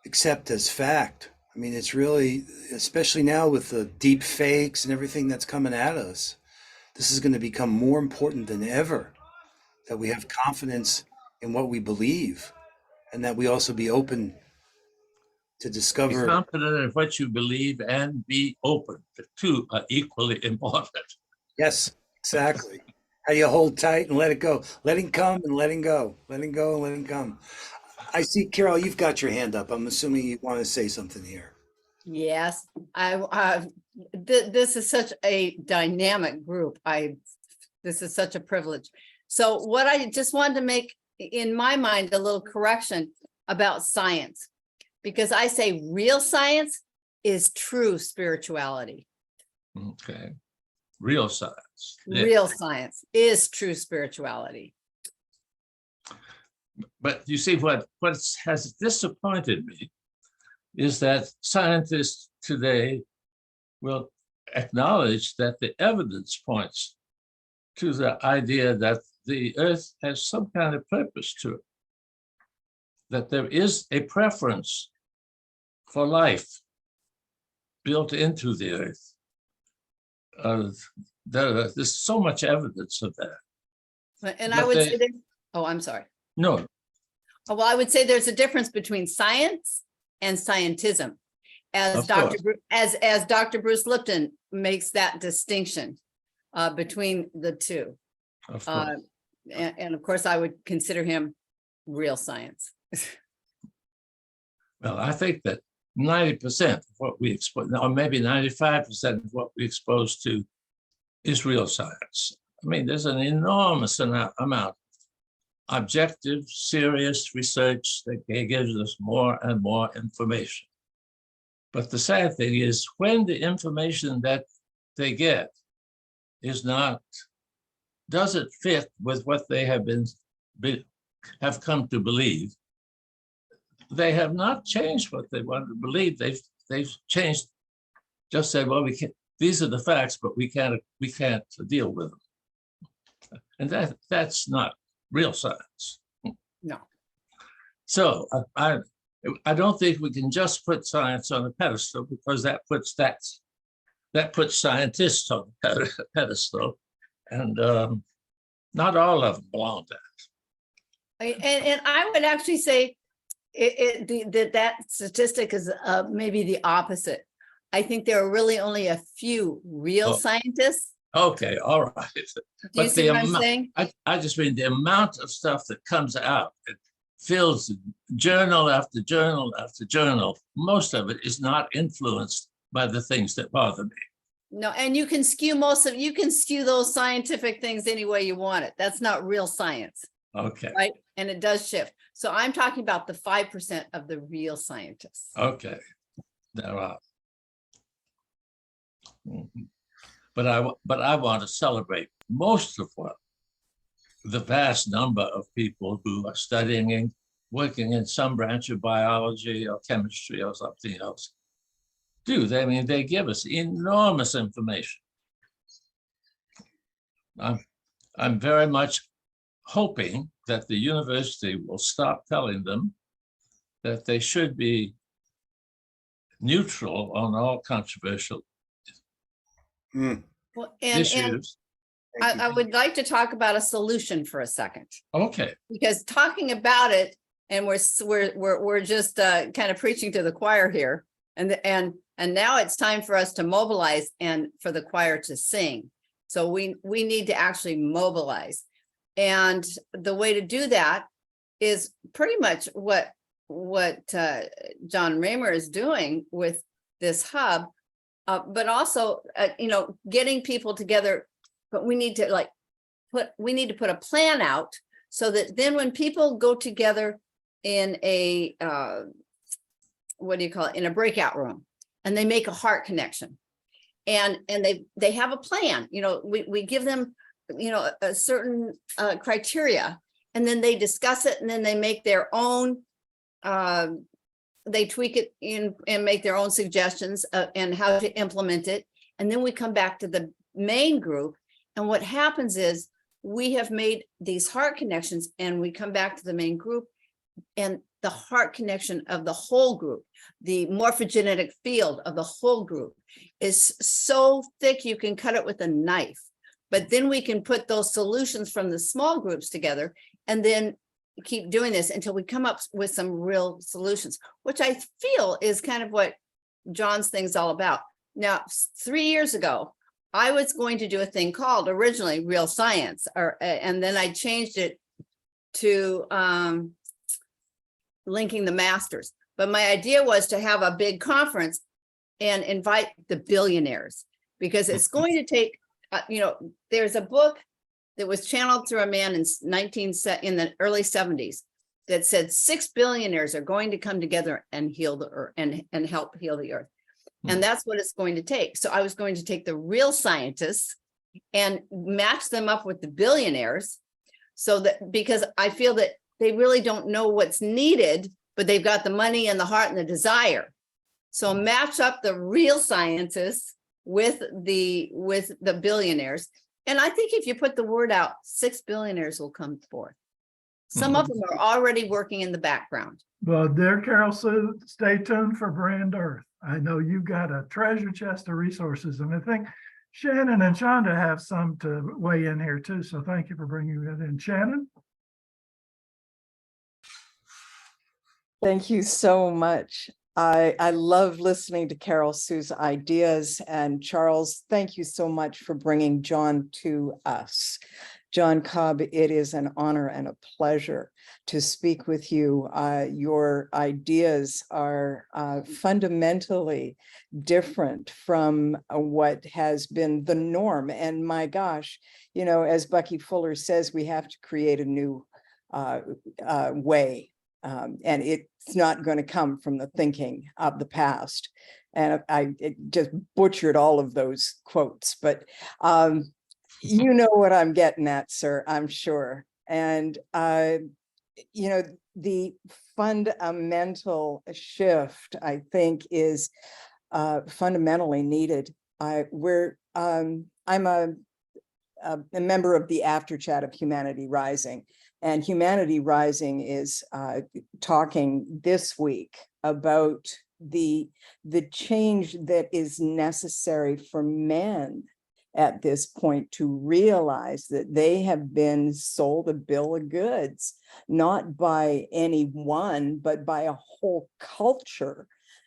accept as fact. I mean, it's really, especially now with the deep fakes and everything that's coming at us, this is going to become more important than ever, that we have confidence in what we believe and that we also be open to discover. Be confident in what you believe and be open. The two are equally important. Yes, exactly. How you hold tight and let it go. Letting come and letting go. Letting go and letting come. I see, Carol, you've got your hand up. I'm assuming you want to say something here. Yes, this is such a dynamic group. This is such a privilege. So what I just wanted to make in my mind a little correction about science, because I say real science is true spirituality. Okay. Real science. Real science is true spirituality. But you see, what has disappointed me is that scientists today will acknowledge that the evidence points to the idea that the earth has some kind of purpose to it, that there is a preference for life built into the earth. There's so much evidence of that. And I would say that, oh, I'm sorry. No. Well, I would say there's a difference between science and scientism, as Dr. Bruce Lipton makes that distinction between the two. Of course. And of course, I would consider him real science. Well, I think that 90% of what we expose, or maybe 95% of what we expose to is real science. I mean, there's an enormous amount of objective, serious research that gives us more and more information. But the sad thing is, when the information that they get doesn't fit with what they have come to believe, they have not changed what they want to believe. They've changed, just said, well, these are the facts, but we can't deal with them. And that's not real science. No. So I don't think we can just put science on a pedestal, because that puts scientists on a pedestal, and not all of them belong to that. And I would actually say that statistic is maybe the opposite. I think there are really only a few real scientists. Okay, all right. Do you see what I'm saying? I just mean the amount of stuff that comes out, it fills journal after journal after journal. Most of it is not influenced by the things that bother me. No, and you can skew those scientific things any way you want it. That's not real science. Okay. Right. And it does shift. So I'm talking about the 5% of the real scientists. Okay. There are. But I want to celebrate most of what the vast number of people who are studying and working in some branch of biology or chemistry or something else do. They give us enormous information I'm very much hoping that the university will stop telling them that they should be neutral on all controversial Well, and issues. I would like to talk about a solution for a second, Okay, because talking about it, and we're just kind of preaching to the choir here, and now it's time for us to mobilize and for the choir to sing. So we need to actually mobilize, and the way to do that is pretty much what John Raymer is doing with this hub, but also getting people together. But we need to put a plan out so that then when people go together in a in a breakout room, and they make a heart connection, and they have a plan, we give them a certain criteria, and then they discuss it, and then they make their own they tweak it in and make their own suggestions and how to implement it, and then we come back to the main group. And what happens is we have made these heart connections, and we come back to the main group, and the heart connection of the whole group, the morphogenetic field of the whole group is so thick you can cut it with a knife. But then we can put those solutions from the small groups together, and then keep doing this until we come up with some real solutions, which I feel is kind of what John's thing is all about. Now, 3 years ago, I was going to do a thing called originally Real Science, and then I changed it to Linking the Masters. But my idea was to have a big conference and invite the billionaires, because it's going to take, there's a book that was channeled through a man in the early 70s that said 6 billionaires are going to come together and heal the earth and help heal the earth. And that's what it's going to take. So I was going to take the real scientists and match them up with the billionaires, so that, because I feel that they really don't know what's needed, but they've got the money and the heart and the desire. So match up the real scientists with the billionaires. And I think if you put the word out, 6 billionaires will come forth. Some of them are already working in the background. Well, dear Carol, so stay tuned for Brand Earth. I know you've got a treasure chest of resources, and I think Shannon and Shonda have some to weigh in here too. So thank you for bringing that in. Shannon? Thank you so much. I love listening to Carol Sue's ideas, and Charles, thank you so much for bringing John to us. John Cobb, it is an honor and a pleasure to speak with you. Your ideas are fundamentally different from what has been the norm. And my gosh, as Bucky Fuller says, we have to create a new way. And it's not going to come from the thinking of the past. And I just butchered all of those quotes, but you know what I'm getting at, sir, I'm sure. And, the fundamental shift, I think, is fundamentally needed. I'm a member of the After Chat of Humanity Rising, and Humanity Rising is talking this week about the change that is necessary for men at this point to realize that they have been sold a bill of goods, not by anyone, but by a whole culture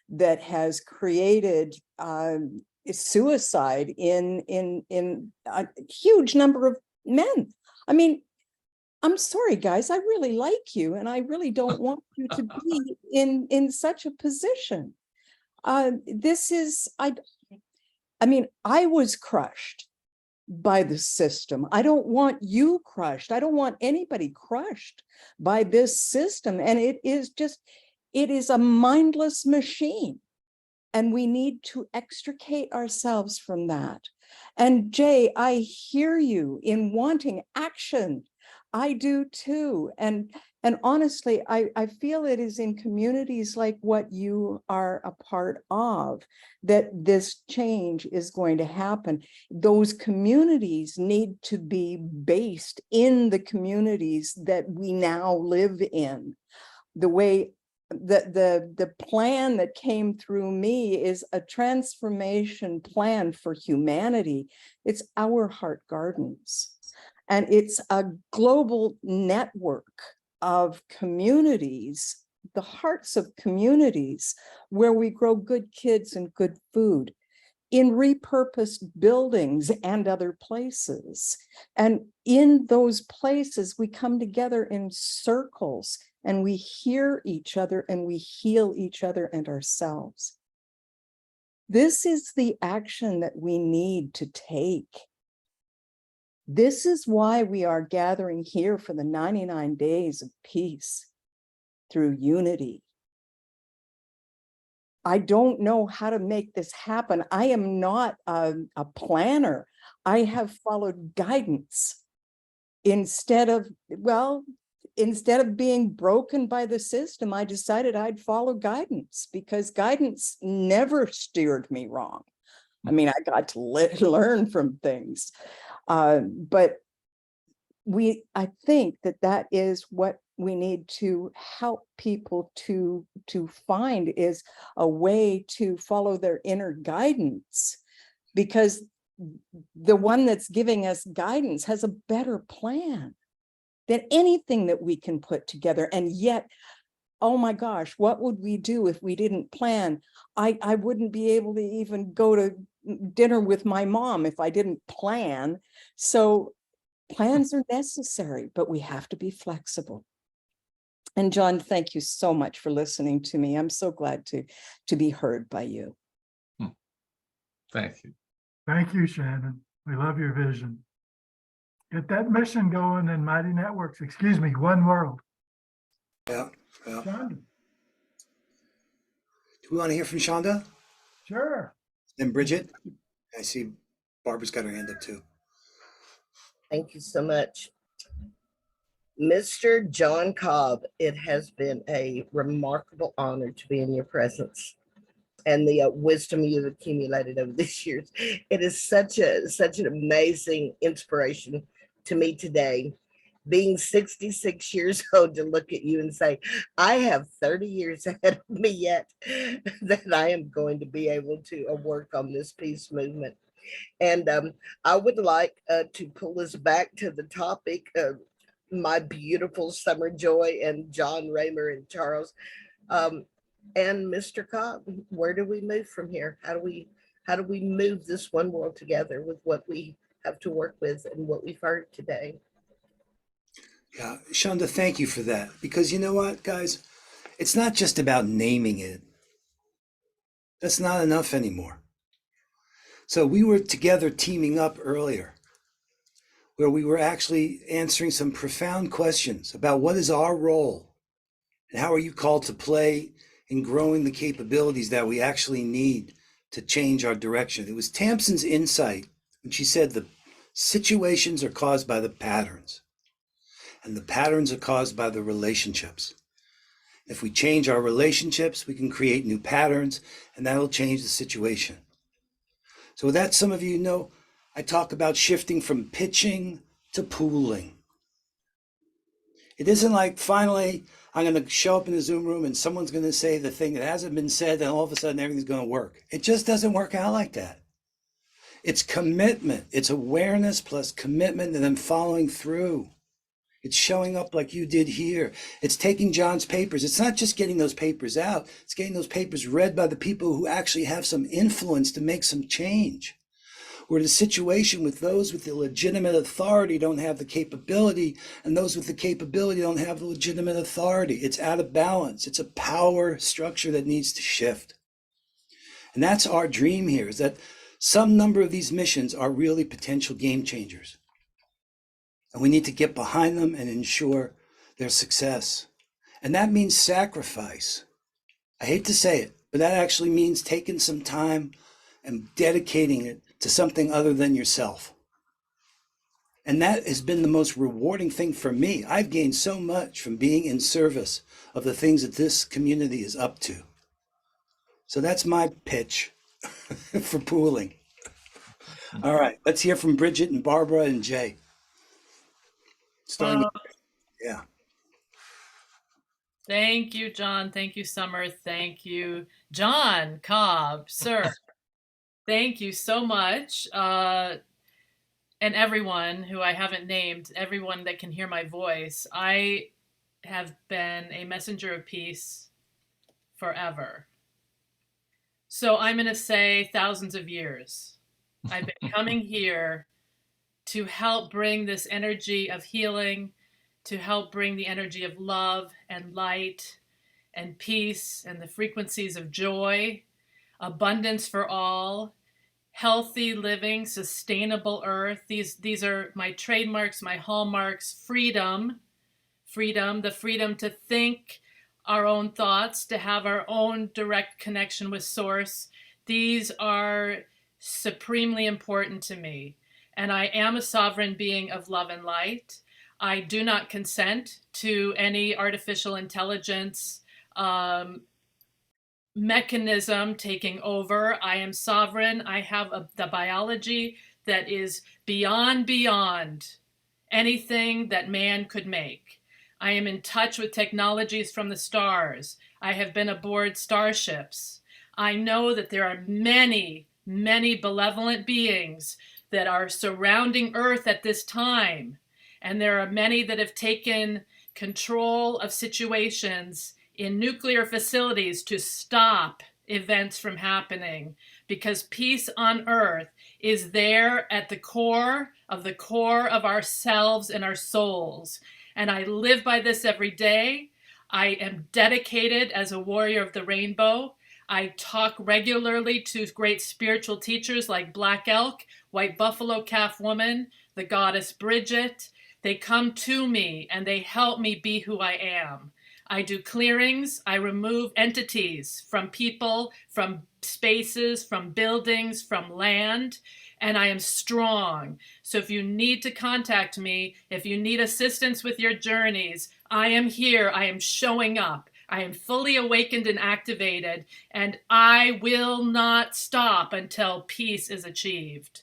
that has created suicide in a huge number of men. I mean, I'm sorry, guys, I really like you, and I really don't want you to be in such a position. I mean, I was crushed by the system. I don't want you crushed. I don't want anybody crushed by this system. And it is a mindless machine. And we need to extricate ourselves from that. And Jay, I hear you in wanting action. I do too. And honestly, I feel it is in communities like what you are a part of that this change is going to happen. Those communities need to be based in the communities that we now live in. The way the plan that came through me is a transformation plan for humanity. It's our heart gardens. And it's a global network of communities, the hearts of communities, where we grow good kids and good food in repurposed buildings and other places. And in those places, we come together in circles and we hear each other and we heal each other and ourselves. This is the action that we need to take. This is why we are gathering here for the 99 days of peace through unity. I don't know how to make this happen. I am not a planner. I have followed guidance instead of being broken by the system. I decided I'd follow guidance because guidance never steered me wrong. I mean, I got to learn from things. But I think that is what we need to help people to find is a way to follow their inner guidance, because the one that's giving us guidance has a better plan than anything that we can put together. And yet, oh my gosh, what would we do if we didn't plan? I wouldn't be able to even go to dinner with my mom if I didn't plan. So plans are necessary, but we have to be flexible. And Jon, thank you so much for listening to me. I'm so glad to be heard by you. Thank you. Thank you, Shannon. We love your vision. Get that mission going in Mighty Networks. Excuse me, One World. Yeah. Shonda. Do we want to hear from Shonda? Sure. Then Bridget? I see Barbara's got her hand up too. Thank you so much. Mr. Jon Cobb, it has been a remarkable honor to be in your presence and the wisdom you've accumulated over these years. It is such an amazing inspiration to me today, being 66 years old, to look at you and say, I have 30 years ahead of me yet that I am going to be able to work on this peace movement. And I would like to pull us back to the topic of my beautiful Summer Joy and John Raymer and Charles and Mr. Cobb. Where do we move from here? How do we move this one world together with what we have to work with and what we've heard today? Yeah, Shonda, thank you for that. Because you know what, guys? It's not just about naming it. That's not enough anymore. So we were together teaming up earlier, where we were actually answering some profound questions about what is our role and how are you called to play in growing the capabilities that we actually need to change our direction. It was Tamsen's insight when she said the situations are caused by the patterns, and the patterns are caused by the relationships. If we change our relationships, we can create new patterns, and that'll change the situation. So with that, some of you know, I talk about shifting from pitching to pooling. It isn't like finally I'm going to show up in the Zoom room and someone's going to say the thing that hasn't been said, and all of a sudden everything's going to work. It just doesn't work out like that. It's commitment. It's awareness plus commitment and then following through. It's showing up like you did here. It's taking Jon's papers. It's not just getting those papers out. It's getting those papers read by the people who actually have some influence to make some change. We're in a situation with those with the legitimate authority don't have the capability, and those with the capability don't have the legitimate authority. It's out of balance. It's a power structure that needs to shift. And that's our dream here, is that some number of these missions are really potential game changers. And we need to get behind them and ensure their success. And that means sacrifice. I hate to say it, but that actually means taking some time and dedicating it to something other than yourself. And that has been the most rewarding thing for me. I've gained so much from being in service of the things that this community is up to. So that's my pitch for pooling. All right, let's hear from Bridget and Barbara and Jay. Starting with, yeah. Thank you, John. Thank you, Summer. Thank you, John Cobb, sir. Thank you so much. And everyone who I haven't named, everyone that can hear my voice. I have been a messenger of peace forever. So I'm going to say thousands of years. I've been coming here to help bring this energy of healing, to help bring the energy of love and light and peace and the frequencies of joy, abundance for all, healthy living, sustainable earth. These are my trademarks, my hallmarks. Freedom, the freedom to think our own thoughts, to have our own direct connection with source. These are supremely important to me. And I am a sovereign being of love and light. I do not consent to any artificial intelligence mechanism taking over. I am sovereign. I have the biology that is beyond anything that man could make. I am in touch with technologies from the stars. I have been aboard starships. I know that there are many benevolent beings that are surrounding Earth at this time. And there are many that have taken control of situations in nuclear facilities to stop events from happening, because peace on Earth is there at the core of ourselves and our souls. And I live by this every day. I am dedicated as a warrior of the rainbow. I talk regularly to great spiritual teachers like Black Elk, White Buffalo Calf Woman, the goddess Bridget. They come to me and they help me be who I am. I do clearings. I remove entities from people, from spaces, from buildings, from land, and I am strong. So if you need to contact me, if you need assistance with your journeys, I am here. I am showing up. I am fully awakened and activated, and I will not stop until peace is achieved.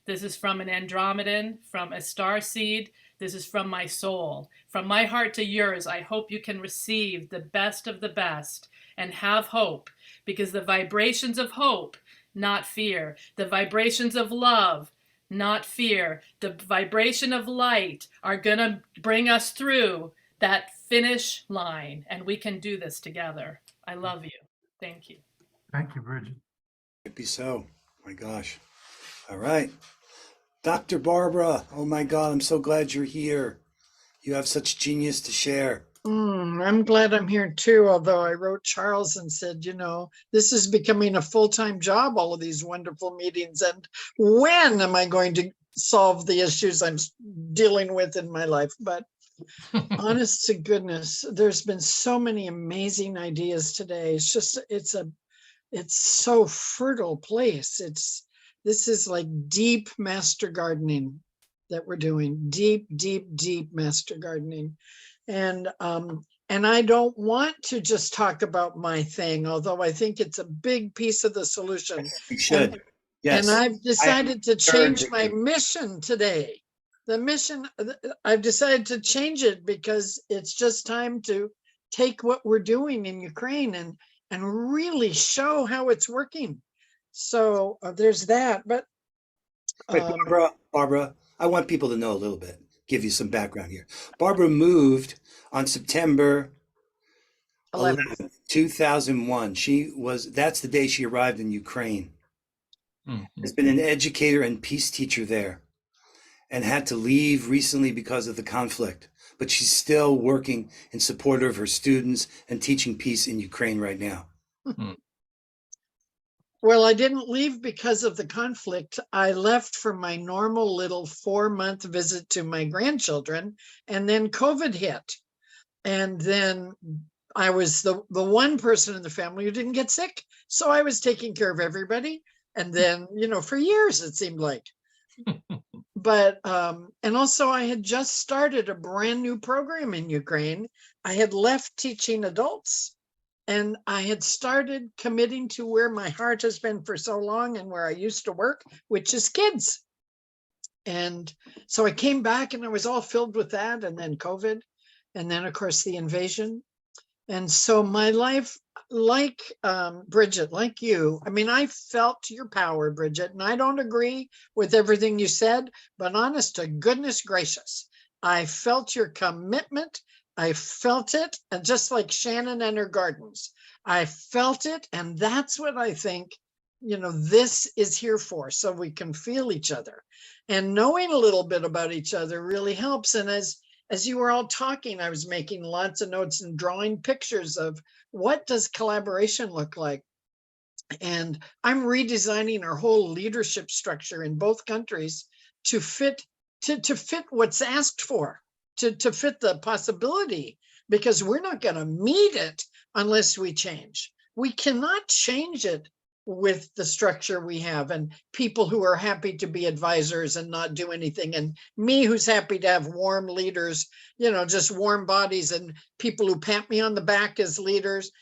This is from an Andromedan, from a starseed. This is from my soul. From my heart to yours, I hope you can receive the best of the best and have hope, because the vibrations of hope, not fear, the vibrations of love, not fear, the vibration of light are going to bring us through that finish line, and we can do this together. I love you. Thank you. Thank you, Bridget. It be so. My gosh. All right. Dr. Barbara, oh my God, I'm so glad you're here. You have such genius to share. I'm glad I'm here too, although I wrote Charles and said, you know, this is becoming a full-time job, all of these wonderful meetings. And when am I going to solve the issues I'm dealing with in my life? But honest to goodness, there's been so many amazing ideas today. It's just, it's so fertile place. This is like deep master gardening that we're doing, deep master gardening. And I don't want to just talk about my thing, although I think it's a big piece of the solution. You should. Yes. And I've decided to change my mission today. The mission, I've decided to change it because it's just time to take what we're doing in Ukraine and really show how it's working. So there's that. But Wait, Barbara, I want people to know a little bit, give you some background here. Barbara moved on September 11th, 2001. That's the day she arrived in Ukraine. Has been an educator and peace teacher there and had to leave recently because of the conflict, but she's still working in support of her students and teaching peace in Ukraine right now. Well, I didn't leave because of the conflict. I left for my normal little 4-month visit to my grandchildren, and then COVID hit. And then I was the one person in the family who didn't get sick. So I was taking care of everybody. And then, you know, for years, it seemed like. But, and also I had just started a brand new program in Ukraine. I had left teaching adults and I had started committing to where my heart has been for so long and where I used to work, which is kids. And so I came back and I was all filled with that, and then COVID, and then of course the invasion. And so my life, like Bridget, like you, I mean, I felt your power, Bridget, and I don't agree with everything you said, but honest to goodness gracious, I felt your commitment. I felt it. And just like Shannon and her gardens, I felt it. And that's what I think, you know, this is here for, so we can feel each other. And knowing a little bit about each other really helps. And as you were all talking, I was making lots of notes and drawing pictures of what does collaboration look like. And I'm redesigning our whole leadership structure in both countries to fit what's asked for, to fit the possibility, because we're not going to meet it unless we change. We cannot change it with the structure we have and people who are happy to be advisors and not do anything, and me who's happy to have warm leaders, you know, just warm bodies, and people who pat me on the back as leaders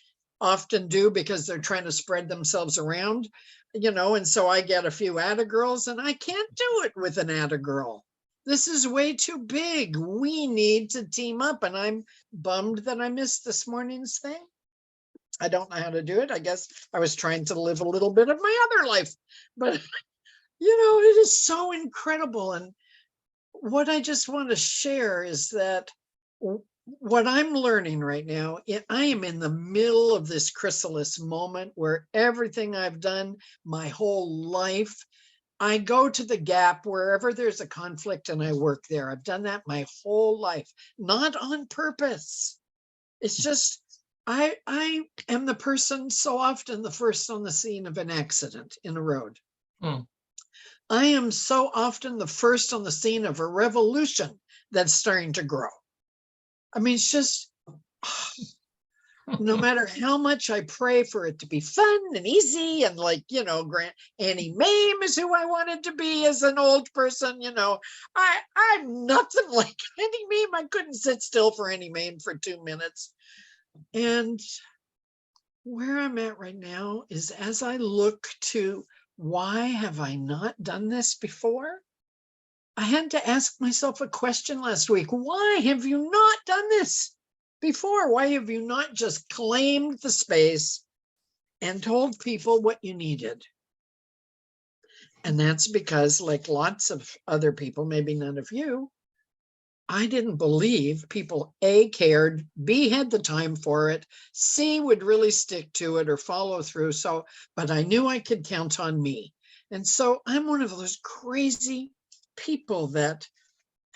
often do because they're trying to spread themselves around, you know, and so I get a few atta girls, and I can't do it with an atta girl. This is way too big. We need to team up, and I'm bummed that I missed this morning's thing. I don't know how to do it. I guess I was trying to live a little bit of my other life, but you know, it is so incredible. And what I just want to share is that what I'm learning right now, I am in the middle of this chrysalis moment where everything I've done my whole life, I go to the gap wherever there's a conflict and I work there. I've done that my whole life, not on purpose. It's just, I am the person so often the first on the scene of an accident in a road. I am so often the first on the scene of a revolution that's starting to grow. I mean, it's just, no matter how much I pray for it to be fun and easy, and like, you know, Annie Mame is who I wanted to be as an old person, you know, I'm nothing like Annie Mame. I couldn't sit still for Annie Mame for 2 minutes. And where I'm at right now is, as I look to why have I not done this before? I had to ask myself a question last week. Why have you not done this before? Why have you not just claimed the space and told people what you needed? And that's because, like lots of other people, maybe none of you, I didn't believe people A, cared, B, had the time for it, C, would really stick to it or follow through. So, but I knew I could count on me. And so I'm one of those crazy people that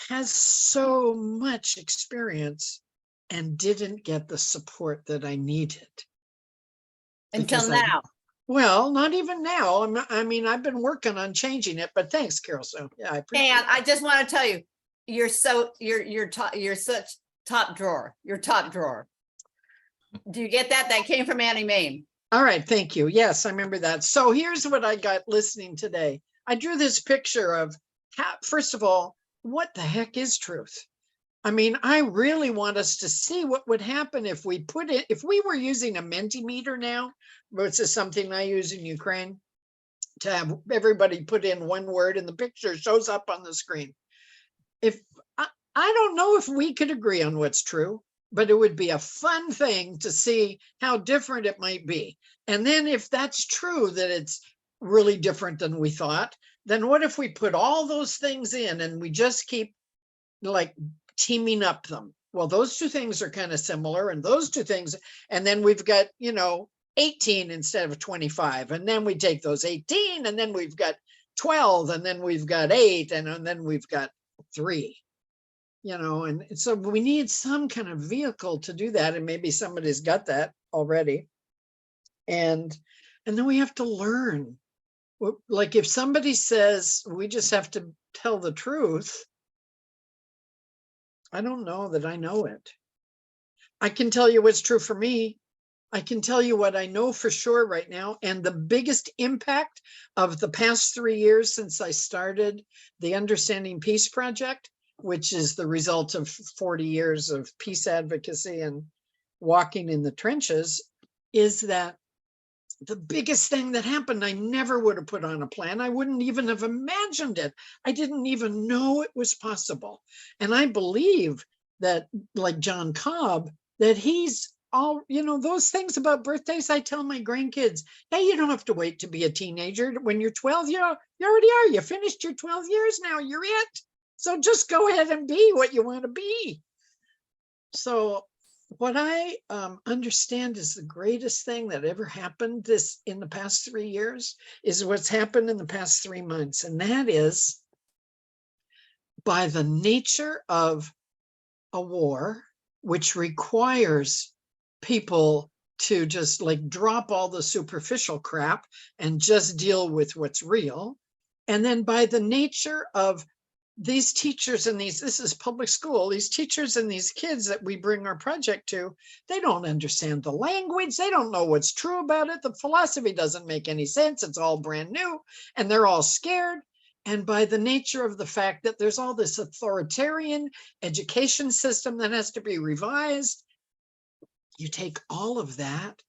has so much experience and didn't get the support that I needed. Until now. Well, not even now. I mean, I've been working on changing it, but thanks, Carol. So yeah, I appreciate And that. I just want to tell you, you're such top drawer. You're top drawer. Do you get that? That came from Annie Mame. All right, thank you. Yes, I remember that. So here's what I got listening today. I drew this picture of how, first of all, what the heck is truth? I mean, I really want us to see what would happen if we put it, if we were using a Mentimeter now, which is something I use in Ukraine, to have everybody put in one word and the picture shows up on the screen. If I don't know if we could agree on what's true, but it would be a fun thing to see how different it might be. And then if that's true, that it's really different than we thought, then what if we put all those things in and we just keep like teaming up them? Well, those two things are kind of similar, and those two things, and then we've got, you know, 18 instead of 25. And then we take those 18 and then we've got 12 and then we've got 8 and then we've got 3. You know, and so we need some kind of vehicle to do that. And maybe somebody's got that already. And then we have to learn. Like if somebody says we just have to tell the truth, I don't know that I know it. I can tell you what's true for me. I can tell you what I know for sure right now. And the biggest impact of the past 3 years since I started the Understanding Peace Project, which is the result of 40 years of peace advocacy and walking in the trenches, is that the biggest thing that happened, I never would have put on a plan. I wouldn't even have imagined it. I didn't even know it was possible. And I believe that, like John Cobb, that he's all, those things about birthdays, I tell my grandkids, hey, you don't have to wait to be a teenager. When you're 12, you already are. You finished your 12 years now. You're it. So just go ahead and be what you want to be. So what I understand is the greatest thing that ever happened in the past 3 years is what's happened in the past 3 months. And that is, by the nature of a war, which requires people to just like drop all the superficial crap and just deal with what's real. And then by the nature of these teachers and this is public school, these teachers and these kids that we bring our project to, they don't understand the language. They don't know what's true about it. The philosophy doesn't make any sense. It's all brand new and they're all scared. And by the nature of the fact that there's all this authoritarian education system that has to be revised, you take all of that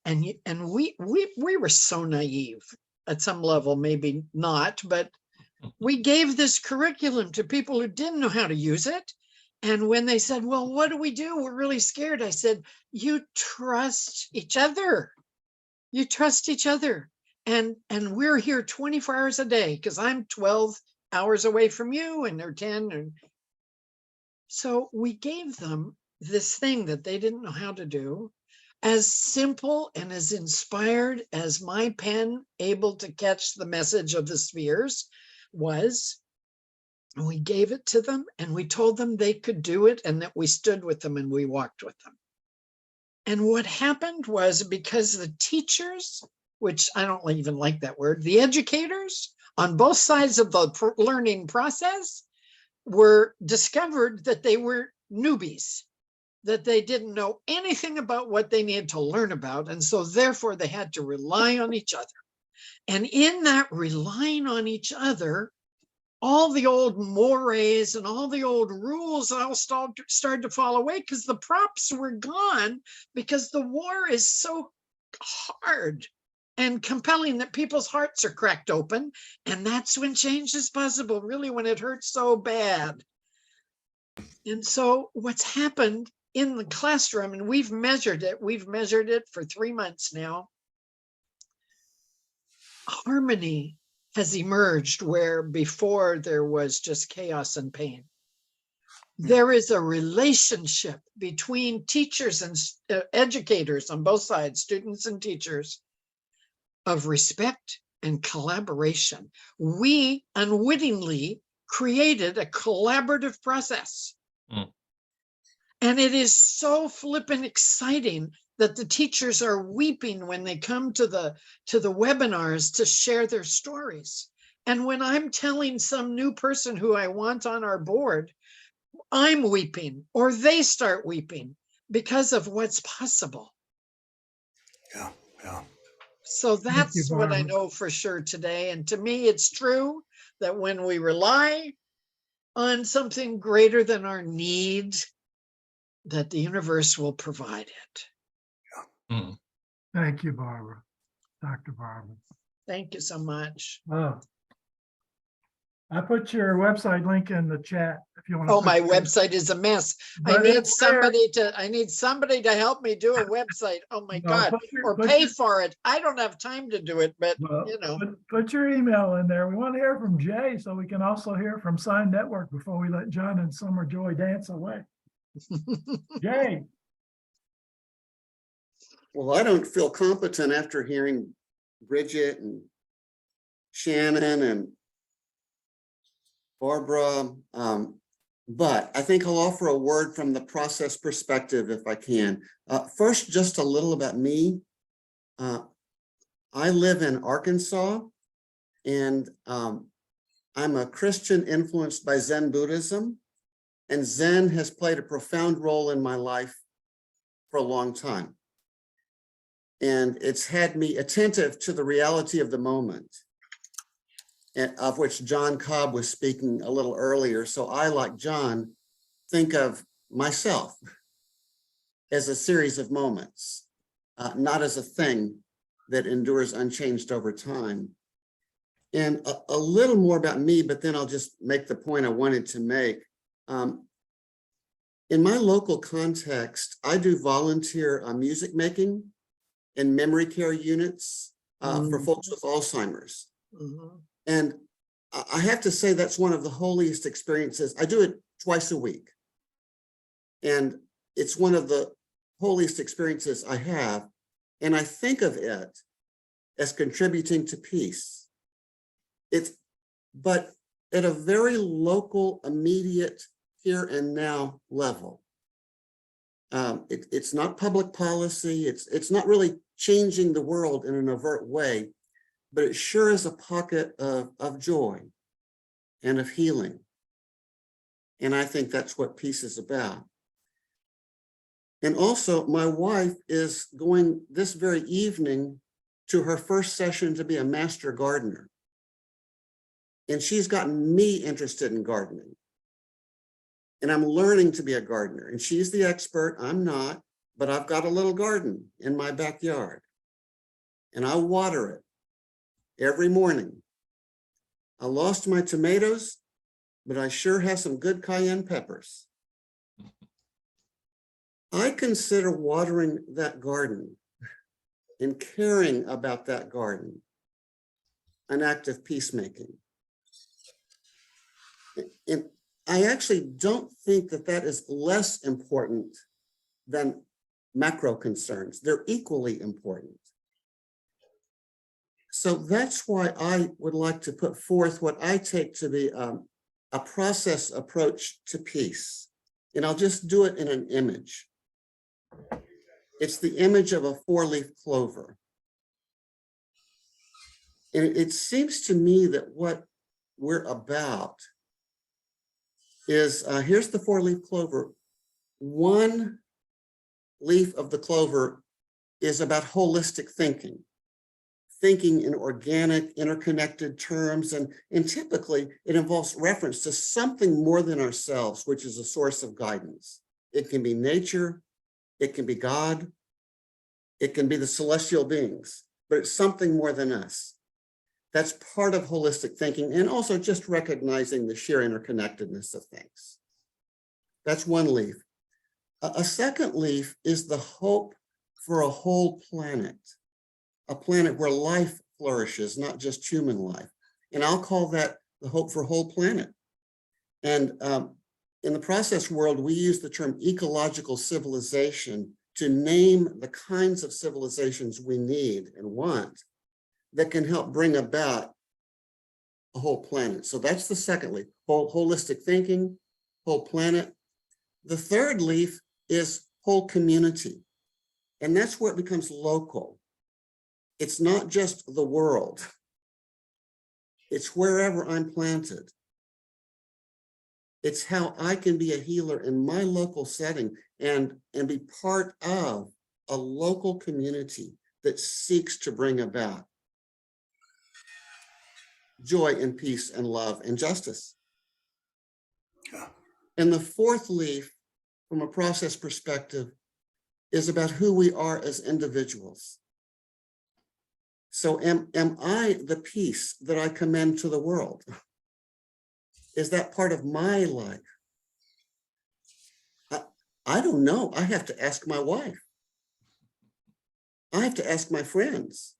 and we were so naive at some level, maybe not, but we gave this curriculum to people who didn't know how to use it. And when they said, well, what do we do? We're really scared. I said, you trust each other. You trust each other. And we're here 24 hours a day because I'm 12 hours away from you and they're 10. And so we gave them this thing that they didn't know how to do, as simple and as inspired as my pen able to catch the message of the spheres was. And we gave it to them and we told them they could do it and that we stood with them and we walked with them. And what happened was, because the teachers, which I don't even like that word, the educators on both sides of the learning process were discovered that they were newbies, that they didn't know anything about what they needed to learn about. And so therefore they had to rely on each other. And in that relying on each other, all the old mores and all the old rules all started to fall away because the props were gone, because the war is so hard and compelling that people's hearts are cracked open. And that's when change is possible, really, when it hurts so bad. And so what's happened in the classroom, and we've measured it for 3 months now, harmony has emerged where before there was just chaos and pain. There is a relationship between teachers and educators on both sides, students and teachers, of respect and collaboration. We unwittingly created a collaborative process. And it is so flippin' exciting that the teachers are weeping when they come to the webinars to share their stories. And when I'm telling some new person who I want on our board, I'm weeping, or they start weeping because of what's possible. Yeah. So that's what I know for sure today. And to me, it's true that when we rely on something greater than our needs, that the universe will provide it. Thank you, Barbara. Dr. Barbara. Thank you so much. Oh, I put your website link in the chat if you want to. Oh, my website is a mess. I need somebody to help me do a website. Oh my God. Or pay for it. I don't have time to do it, but Put your email in there. We want to hear from Jay so we can also hear from SINE Network before we let Jon and Sommer joy dance away. Jay. Well, I don't feel competent after hearing Bridget and Shannon and Barbara, but I think I'll offer a word from the process perspective if I can. First, just a little about me. I live in Arkansas, and I'm a Christian influenced by Zen Buddhism, and Zen has played a profound role in my life for a long time. And it's had me attentive to the reality of the moment, of which John Cobb was speaking a little earlier. So I, like John, think of myself as a series of moments, not as a thing that endures unchanged over time. And a little more about me, but then I'll just make the point I wanted to make. In my local context, I do volunteer music making and memory care units for folks with Alzheimer's. And I have to say that's one of the holiest experiences. I do it twice a week. And it's one of the holiest experiences I have. And I think of it as contributing to peace. But at a very local, immediate, here and now level. It's not public policy. It's not really changing the world in an overt way, but it sure is a pocket of joy and of healing. And I think that's what peace is about. And also, my wife is going this very evening to her first session to be a master gardener. And she's gotten me interested in gardening. And I'm learning to be a gardener. And she's the expert, I'm not, but I've got a little garden in my backyard. And I water it every morning. I lost my tomatoes, but I sure have some good cayenne peppers. I consider watering that garden and caring about that garden an act of peacemaking. And I actually don't think that that is less important than macro concerns. They're equally important. So that's why I would like to put forth what I take to be a process approach to peace. And I'll just do it in an image. It's the image of a four-leaf clover. And it seems to me that what we're about is, here's the four-leaf clover. One leaf of the clover is about holistic thinking in organic, interconnected terms, and typically it involves reference to something more than ourselves, which is a source of guidance. It can be nature, it can be God, it can be the celestial beings, but it's something more than us. That's part of holistic thinking, and also just recognizing the sheer interconnectedness of things. That's one leaf. A second leaf is the hope for a whole planet, a planet where life flourishes, not just human life. And I'll call that the hope for a whole planet. And in the process world, we use the term ecological civilization to name the kinds of civilizations we need and want that can help bring about a whole planet. So that's the second leaf, holistic thinking, whole planet. The third leaf is whole community. And that's where it becomes local. It's not just the world. It's wherever I'm planted. It's how I can be a healer in my local setting and be part of a local community that seeks to bring about joy and peace and love and justice. And the fourth leaf, from a process perspective, is about who we are as individuals. So am I the peace that I commend to the world? Is that part of my life? I don't know. I have to ask my wife. I have to ask my friends.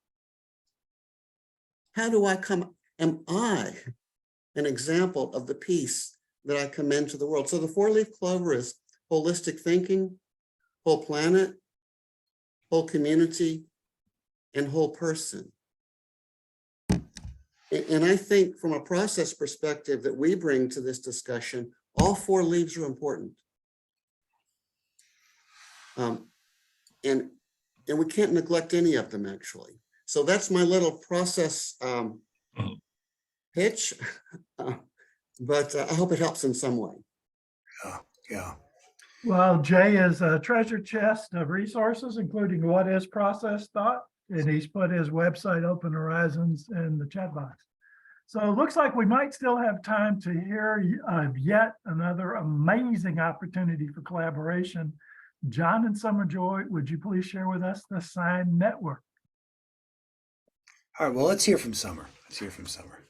How do I come? Am I an example of the peace that I commend to the world? So the four-leaf clover is holistic thinking, whole planet, whole community, and whole person. And I think from a process perspective that we bring to this discussion, all four leaves are important. And we can't neglect any of them, actually. So that's my little process pitch, but I hope it helps in some way. Yeah. Well, Jay is a treasure chest of resources, including what is process thought, and he's put his website, Open Horizons, in the chat box. So it looks like we might still have time to hear yet another amazing opportunity for collaboration. Jon and Sommer, would you please share with us the SINE Network? All right, well, let's hear from Sommer. Let's hear from Sommer.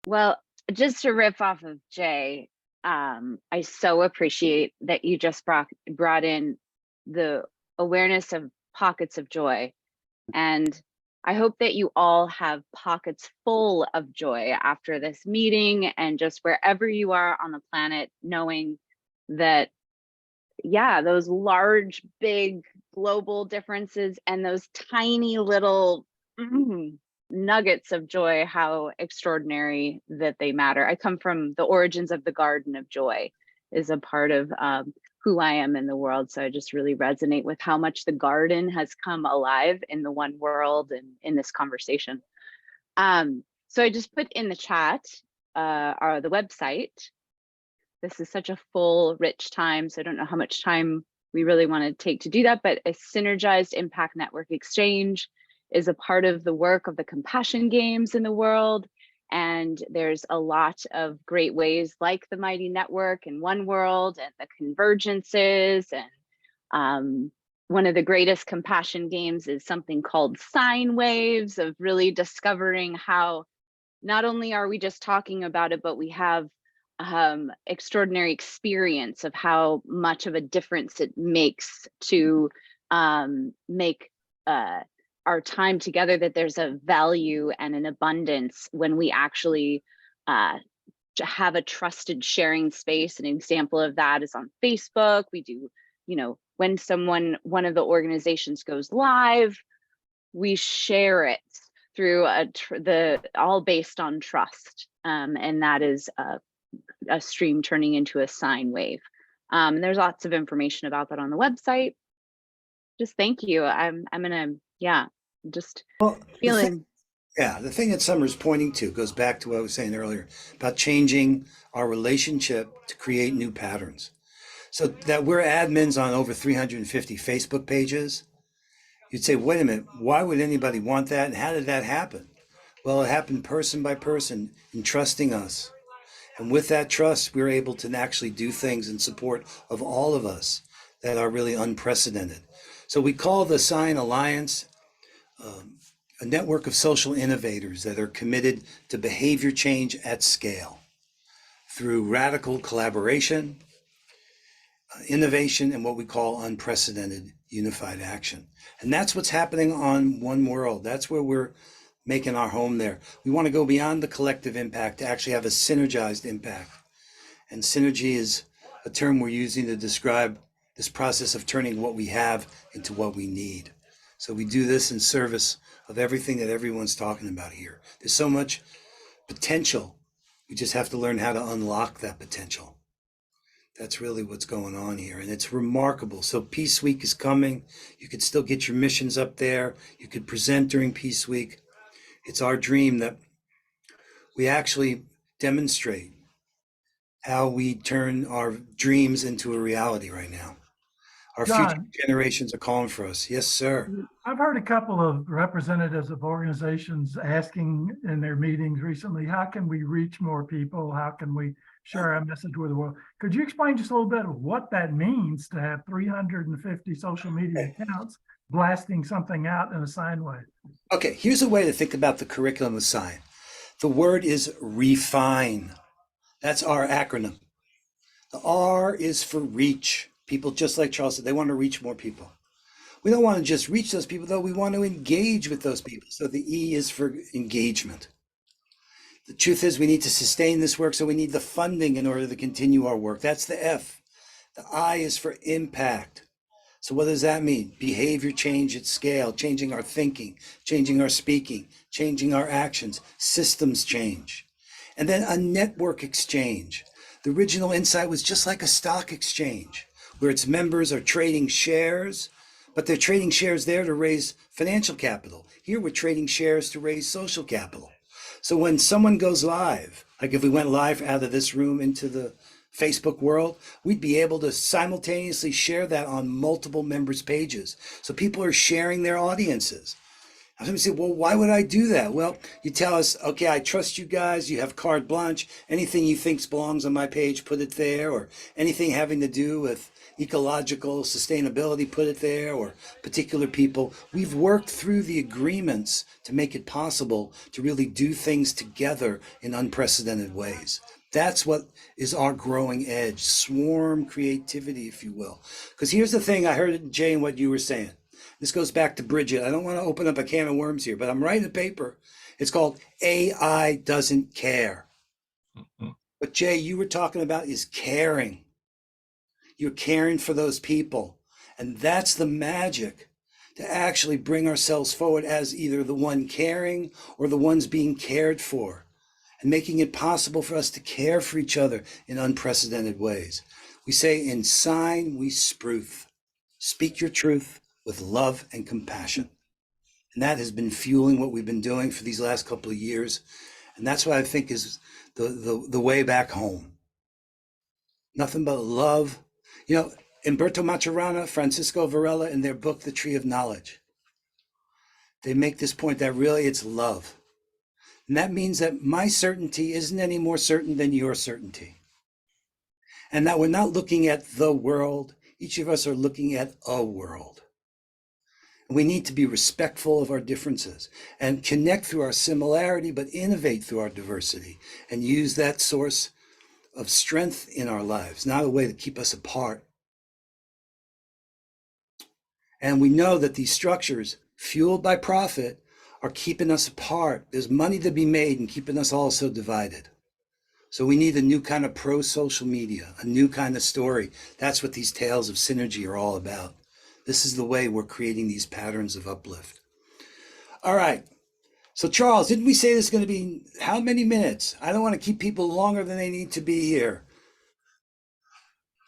Well, just to riff off of Jay, I so appreciate that you just brought in the awareness of pockets of joy. And I hope that you all have pockets full of joy after this meeting and just wherever you are on the planet, knowing that, yeah, those large, big global differences and those tiny little nuggets of joy, how extraordinary that they matter. I come from the origins of the garden of joy is a part of who I am in the world. So I just really resonate with how much the garden has come alive in the one world and in this conversation. So I just put in the chat the website. This is such a full, rich time. So I don't know how much time we really want to take to do that, but a synergized impact network exchange is a part of the work of the compassion games in the world. And there's a lot of great ways like the Mighty Network and One World and the convergences. And one of the greatest compassion games is something called sine waves, of really discovering how not only are we just talking about it, but we have extraordinary experience of how much of a difference it makes to make our time together, that there's a value and an abundance when we actually have a trusted sharing space. An example of that is on Facebook. We do, when one of the organizations goes live, we share it through all based on trust. And that is a stream turning into a sine wave. And there's lots of information about that on the website. Just thank you. I'm gonna, just feeling. The thing that Sommer's pointing to goes back to what I was saying earlier about changing our relationship to create new patterns. So that we're admins on over 350 Facebook pages. You'd say, wait a minute, why would anybody want that? And how did that happen? Well, it happened person by person in trusting us. And with that trust, we're able to actually do things in support of all of us that are really unprecedented. So we call the SINE Alliance a network of social innovators that are committed to behavior change at scale through radical collaboration, innovation, and what we call unprecedented unified action. And that's what's happening on One World. That's where we're making our home there. We want to go beyond the collective impact to actually have a synergized impact. And synergy is a term we're using to describe this process of turning what we have into what we need. So we do this in service of everything that everyone's talking about here. There's so much potential. We just have to learn how to unlock that potential. That's really what's going on here. And it's remarkable. So Peace Week is coming. You could still get your missions up there. You could present during Peace Week. It's our dream that we actually demonstrate how we turn our dreams into a reality right now. Our future generations are calling for us. Yes, sir. I've heard a couple of representatives of organizations asking in their meetings recently, how can we reach more people? How can we share our message with the world? Could you explain just a little bit of what that means to have 350 social media accounts blasting something out in a sine wave? Okay, here's a way to think about the curriculum of SINE. The word is refine. That's our acronym. The R is for reach. People, just like Charles said, they want to reach more people. We don't want to just reach those people, though. We want to engage with those people. So the E is for engagement. The truth is we need to sustain this work, so we need the funding in order to continue our work. That's the F. The I is for impact. So what does that mean? Behavior change at scale, changing our thinking, changing our speaking, changing our actions, systems change. And then a network exchange. The original insight was just like a stock exchange, where its members are trading shares, but they're trading shares there to raise financial capital. Here we're trading shares to raise social capital. So when someone goes live, like if we went live out of this room into the Facebook world, we'd be able to simultaneously share that on multiple members' pages. So people are sharing their audiences. Somebody say, well, why would I do that? Well, you tell us, okay, I trust you guys. You have carte blanche. Anything you think belongs on my page, put it there. Or anything having to do with ecological sustainability, put it there. Or particular people. We've worked through the agreements to make it possible to really do things together in unprecedented ways. That's what is our growing edge, swarm creativity, if you will. Because here's the thing, I heard, Jay, in what you were saying. This goes back to Bridget. I don't want to open up a can of worms here, but I'm writing a paper. It's called AI Doesn't Care. What, Jay, you were talking about is caring. You're caring for those people. And that's the magic, to actually bring ourselves forward as either the one caring or the ones being cared for, and making it possible for us to care for each other in unprecedented ways. We say in SINE, we spruce. Speak your truth with love and compassion. And that has been fueling what we've been doing for these last couple of years. And that's what I think is the way back home. Nothing but love. You know, Umberto Maturana, Francisco Varela, in their book, The Tree of Knowledge, they make this point that really it's love. And that means that my certainty isn't any more certain than your certainty. And that we're not looking at the world. Each of us are looking at a world. We need to be respectful of our differences and connect through our similarity, but innovate through our diversity and use that source of strength in our lives, not a way to keep us apart. And we know that these structures, fueled by profit, are keeping us apart. There's money to be made and keeping us all so divided. So we need a new kind of pro-social media, a new kind of story. That's what these tales of synergy are all about. This is the way we're creating these patterns of uplift. All right. So Charles, didn't we say this is going to be how many minutes? I don't want to keep people longer than they need to be here.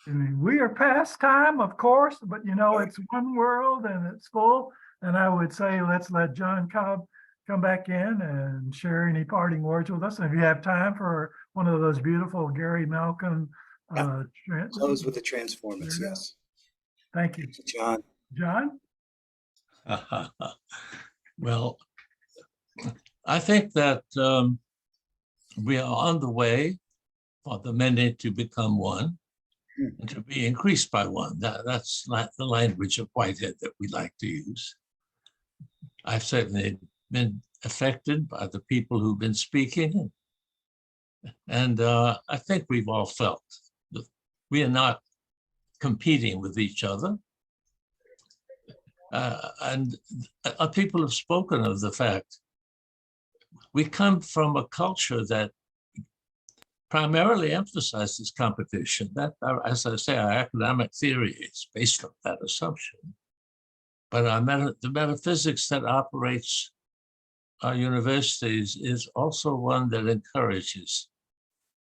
I mean, we are past time, of course, but you know, it's one world and it's full. And I would say, let's let John Cobb come back in and share any parting words with us. And if you have time for one of those beautiful Gary Malcolm. Close with the transformance, yes. Thank you. John. John? Well, I think that we are on the way for the many to become one and to be increased by one. That's like the language of Whitehead that we like to use. I've certainly been affected by the people who've been speaking. And I think we've all felt that we are not competing with each other. And people have spoken of the fact we come from a culture that primarily emphasizes competition. That, as I say, our academic theory is based on that assumption. But the metaphysics that operates our universities is also one that encourages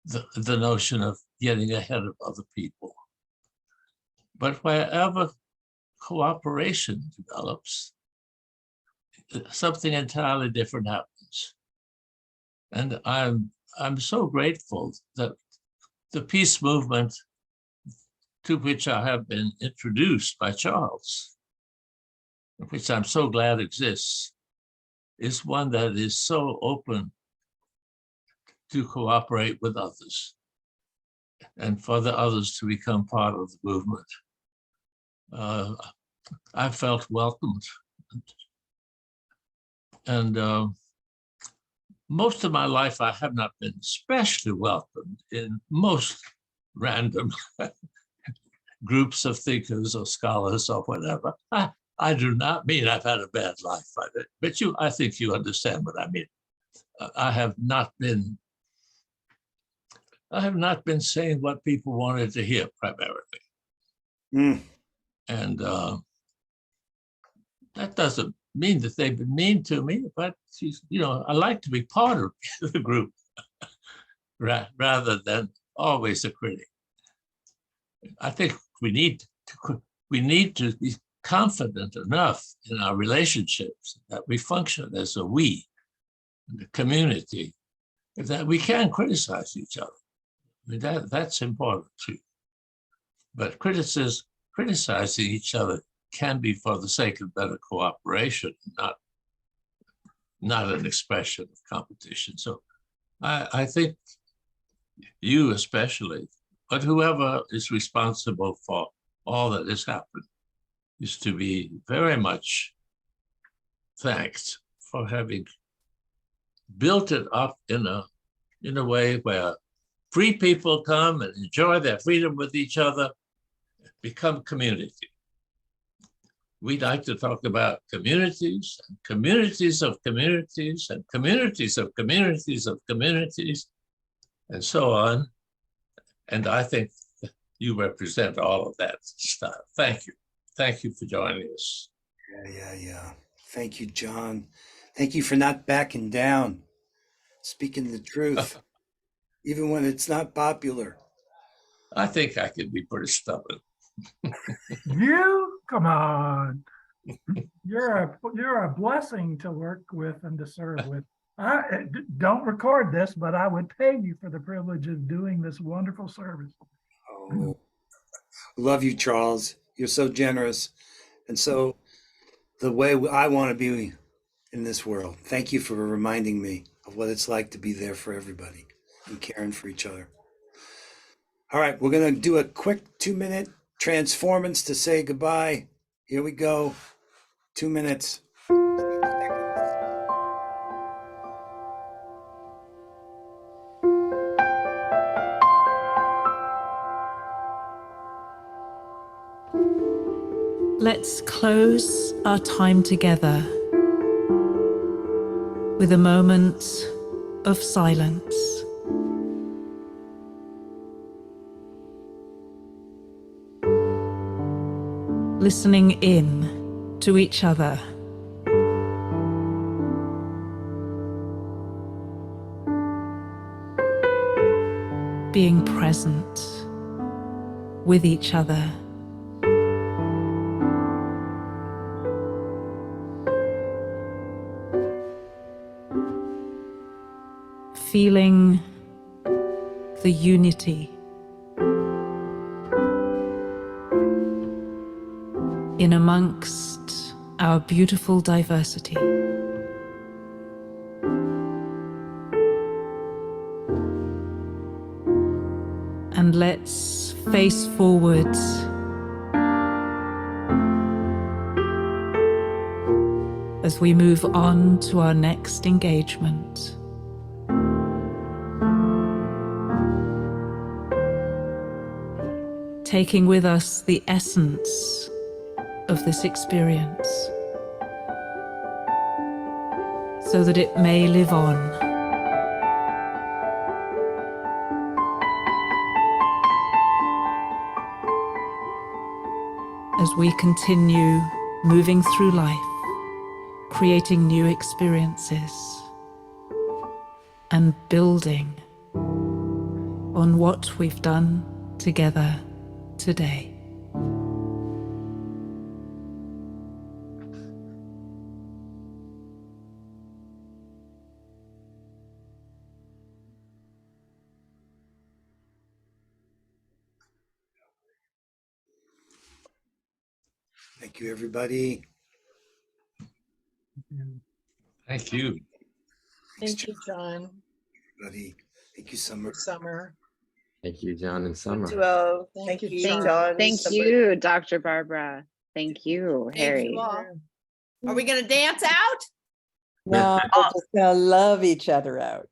the notion of getting ahead of other people. But wherever cooperation develops, something entirely different happens. And I'm so grateful that the peace movement to which I have been introduced by Charles, which I'm so glad exists, is one that is so open to cooperate with others and for the others to become part of the movement. I felt welcomed. And most of my life, I have not been especially welcomed in most random groups of thinkers or scholars or whatever. I do not mean I've had a bad life, but I think you understand what I mean. I have not been saying what people wanted to hear primarily. And that doesn't mean that they've been mean to me, but I like to be part of the group rather than always a critic. I think we need to be confident enough in our relationships that we function as a we, in the community, that we can criticize each other. mean, that's important too. But criticizing each other can be for the sake of better cooperation, not an expression of competition. So I think you especially, but whoever is responsible for all that has happened, is to be very much thanked for having built it up in a way where free people come and enjoy their freedom with each other, become community. We like to talk about communities and communities of communities and communities of communities of communities and so on. And I think you represent all of that stuff. Thank you. Thank you for joining us. Yeah. Thank you, Jon. Thank you for not backing down, speaking the truth, even when it's not popular. I think I could be pretty stubborn. You, come on. You're a blessing to work with and to serve with. I don't record this, but I would pay you for the privilege of doing this wonderful service. Oh, love you, Charles. You're so generous. And so the way I want to be in this world. Thank you for reminding me of what it's like to be there for everybody and caring for each other. All right, we're going to do a quick 2-minute transformance to say goodbye. Here we go. 2 minutes. Let's close our time together with a moment of silence. Listening in to each other. Being present with each other. Feeling the unity in amongst our beautiful diversity. And let's face forward as we move on to our next engagement. Taking with us the essence of this experience so that it may live on. As we continue moving through life, creating new experiences and building on what we've done together today. Thank you, everybody. Thank you. Thank you, Jon. Everybody. Thank you, Summer. Summer. Thank you, Jon and Sommer. Thank you, Jon. Jon. Thank you, Dr. Barbara. Thank you, Thank Harry. you all. Are we gonna dance out? No, we're just gonna love each other out.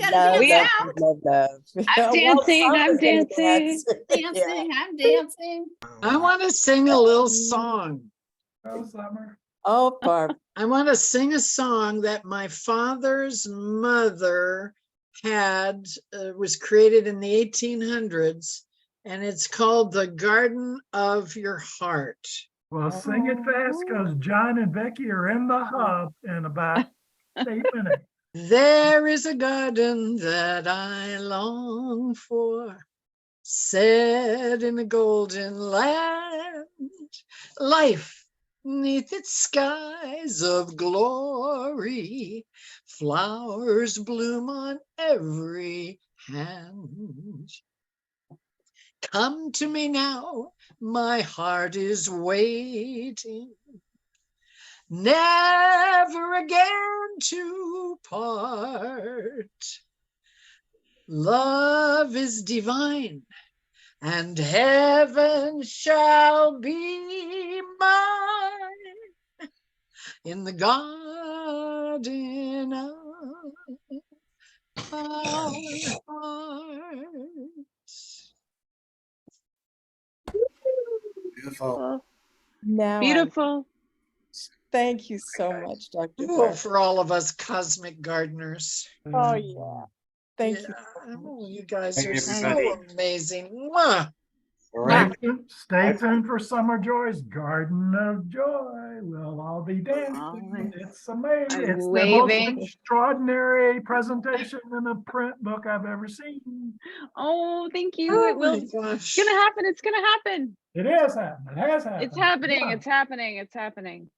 Come on, we gotta dance out. Love. I'm dancing, I'm dancing. Dancing, I'm dancing. I want to sing a little song. Oh, Summer. Oh, Barb. I want to sing a song that my father's mother had, was created in the 1800s, and it's called The Garden of Your Heart. Well, sing it fast because Jon and Becky are in the hub in about 8 minutes. There is a garden that I long for, set in a golden land, life 'neath its skies of glory, flowers bloom on every hand. Come to me now, my heart is waiting, never again to part. Love is divine, and heaven shall be mine in the garden of our hearts. Beautiful. Now, Beautiful. thank you so much, Dr. Oh, Blair. for all of us cosmic gardeners. Oh, yeah. Thank you. Oh, you guys Thank are everybody. so amazing. Mwah. All right. Stay tuned for Summer Joy's Garden of Joy. We'll all be dancing. Oh, It's amazing. I'm It's the most waving. extraordinary presentation in a print book I've ever seen. Oh, thank you. Oh It will. my It's gosh. gonna happen. It's gonna happen. It is happening. It has happened. It's happening. Yeah. It's happening. It's happening.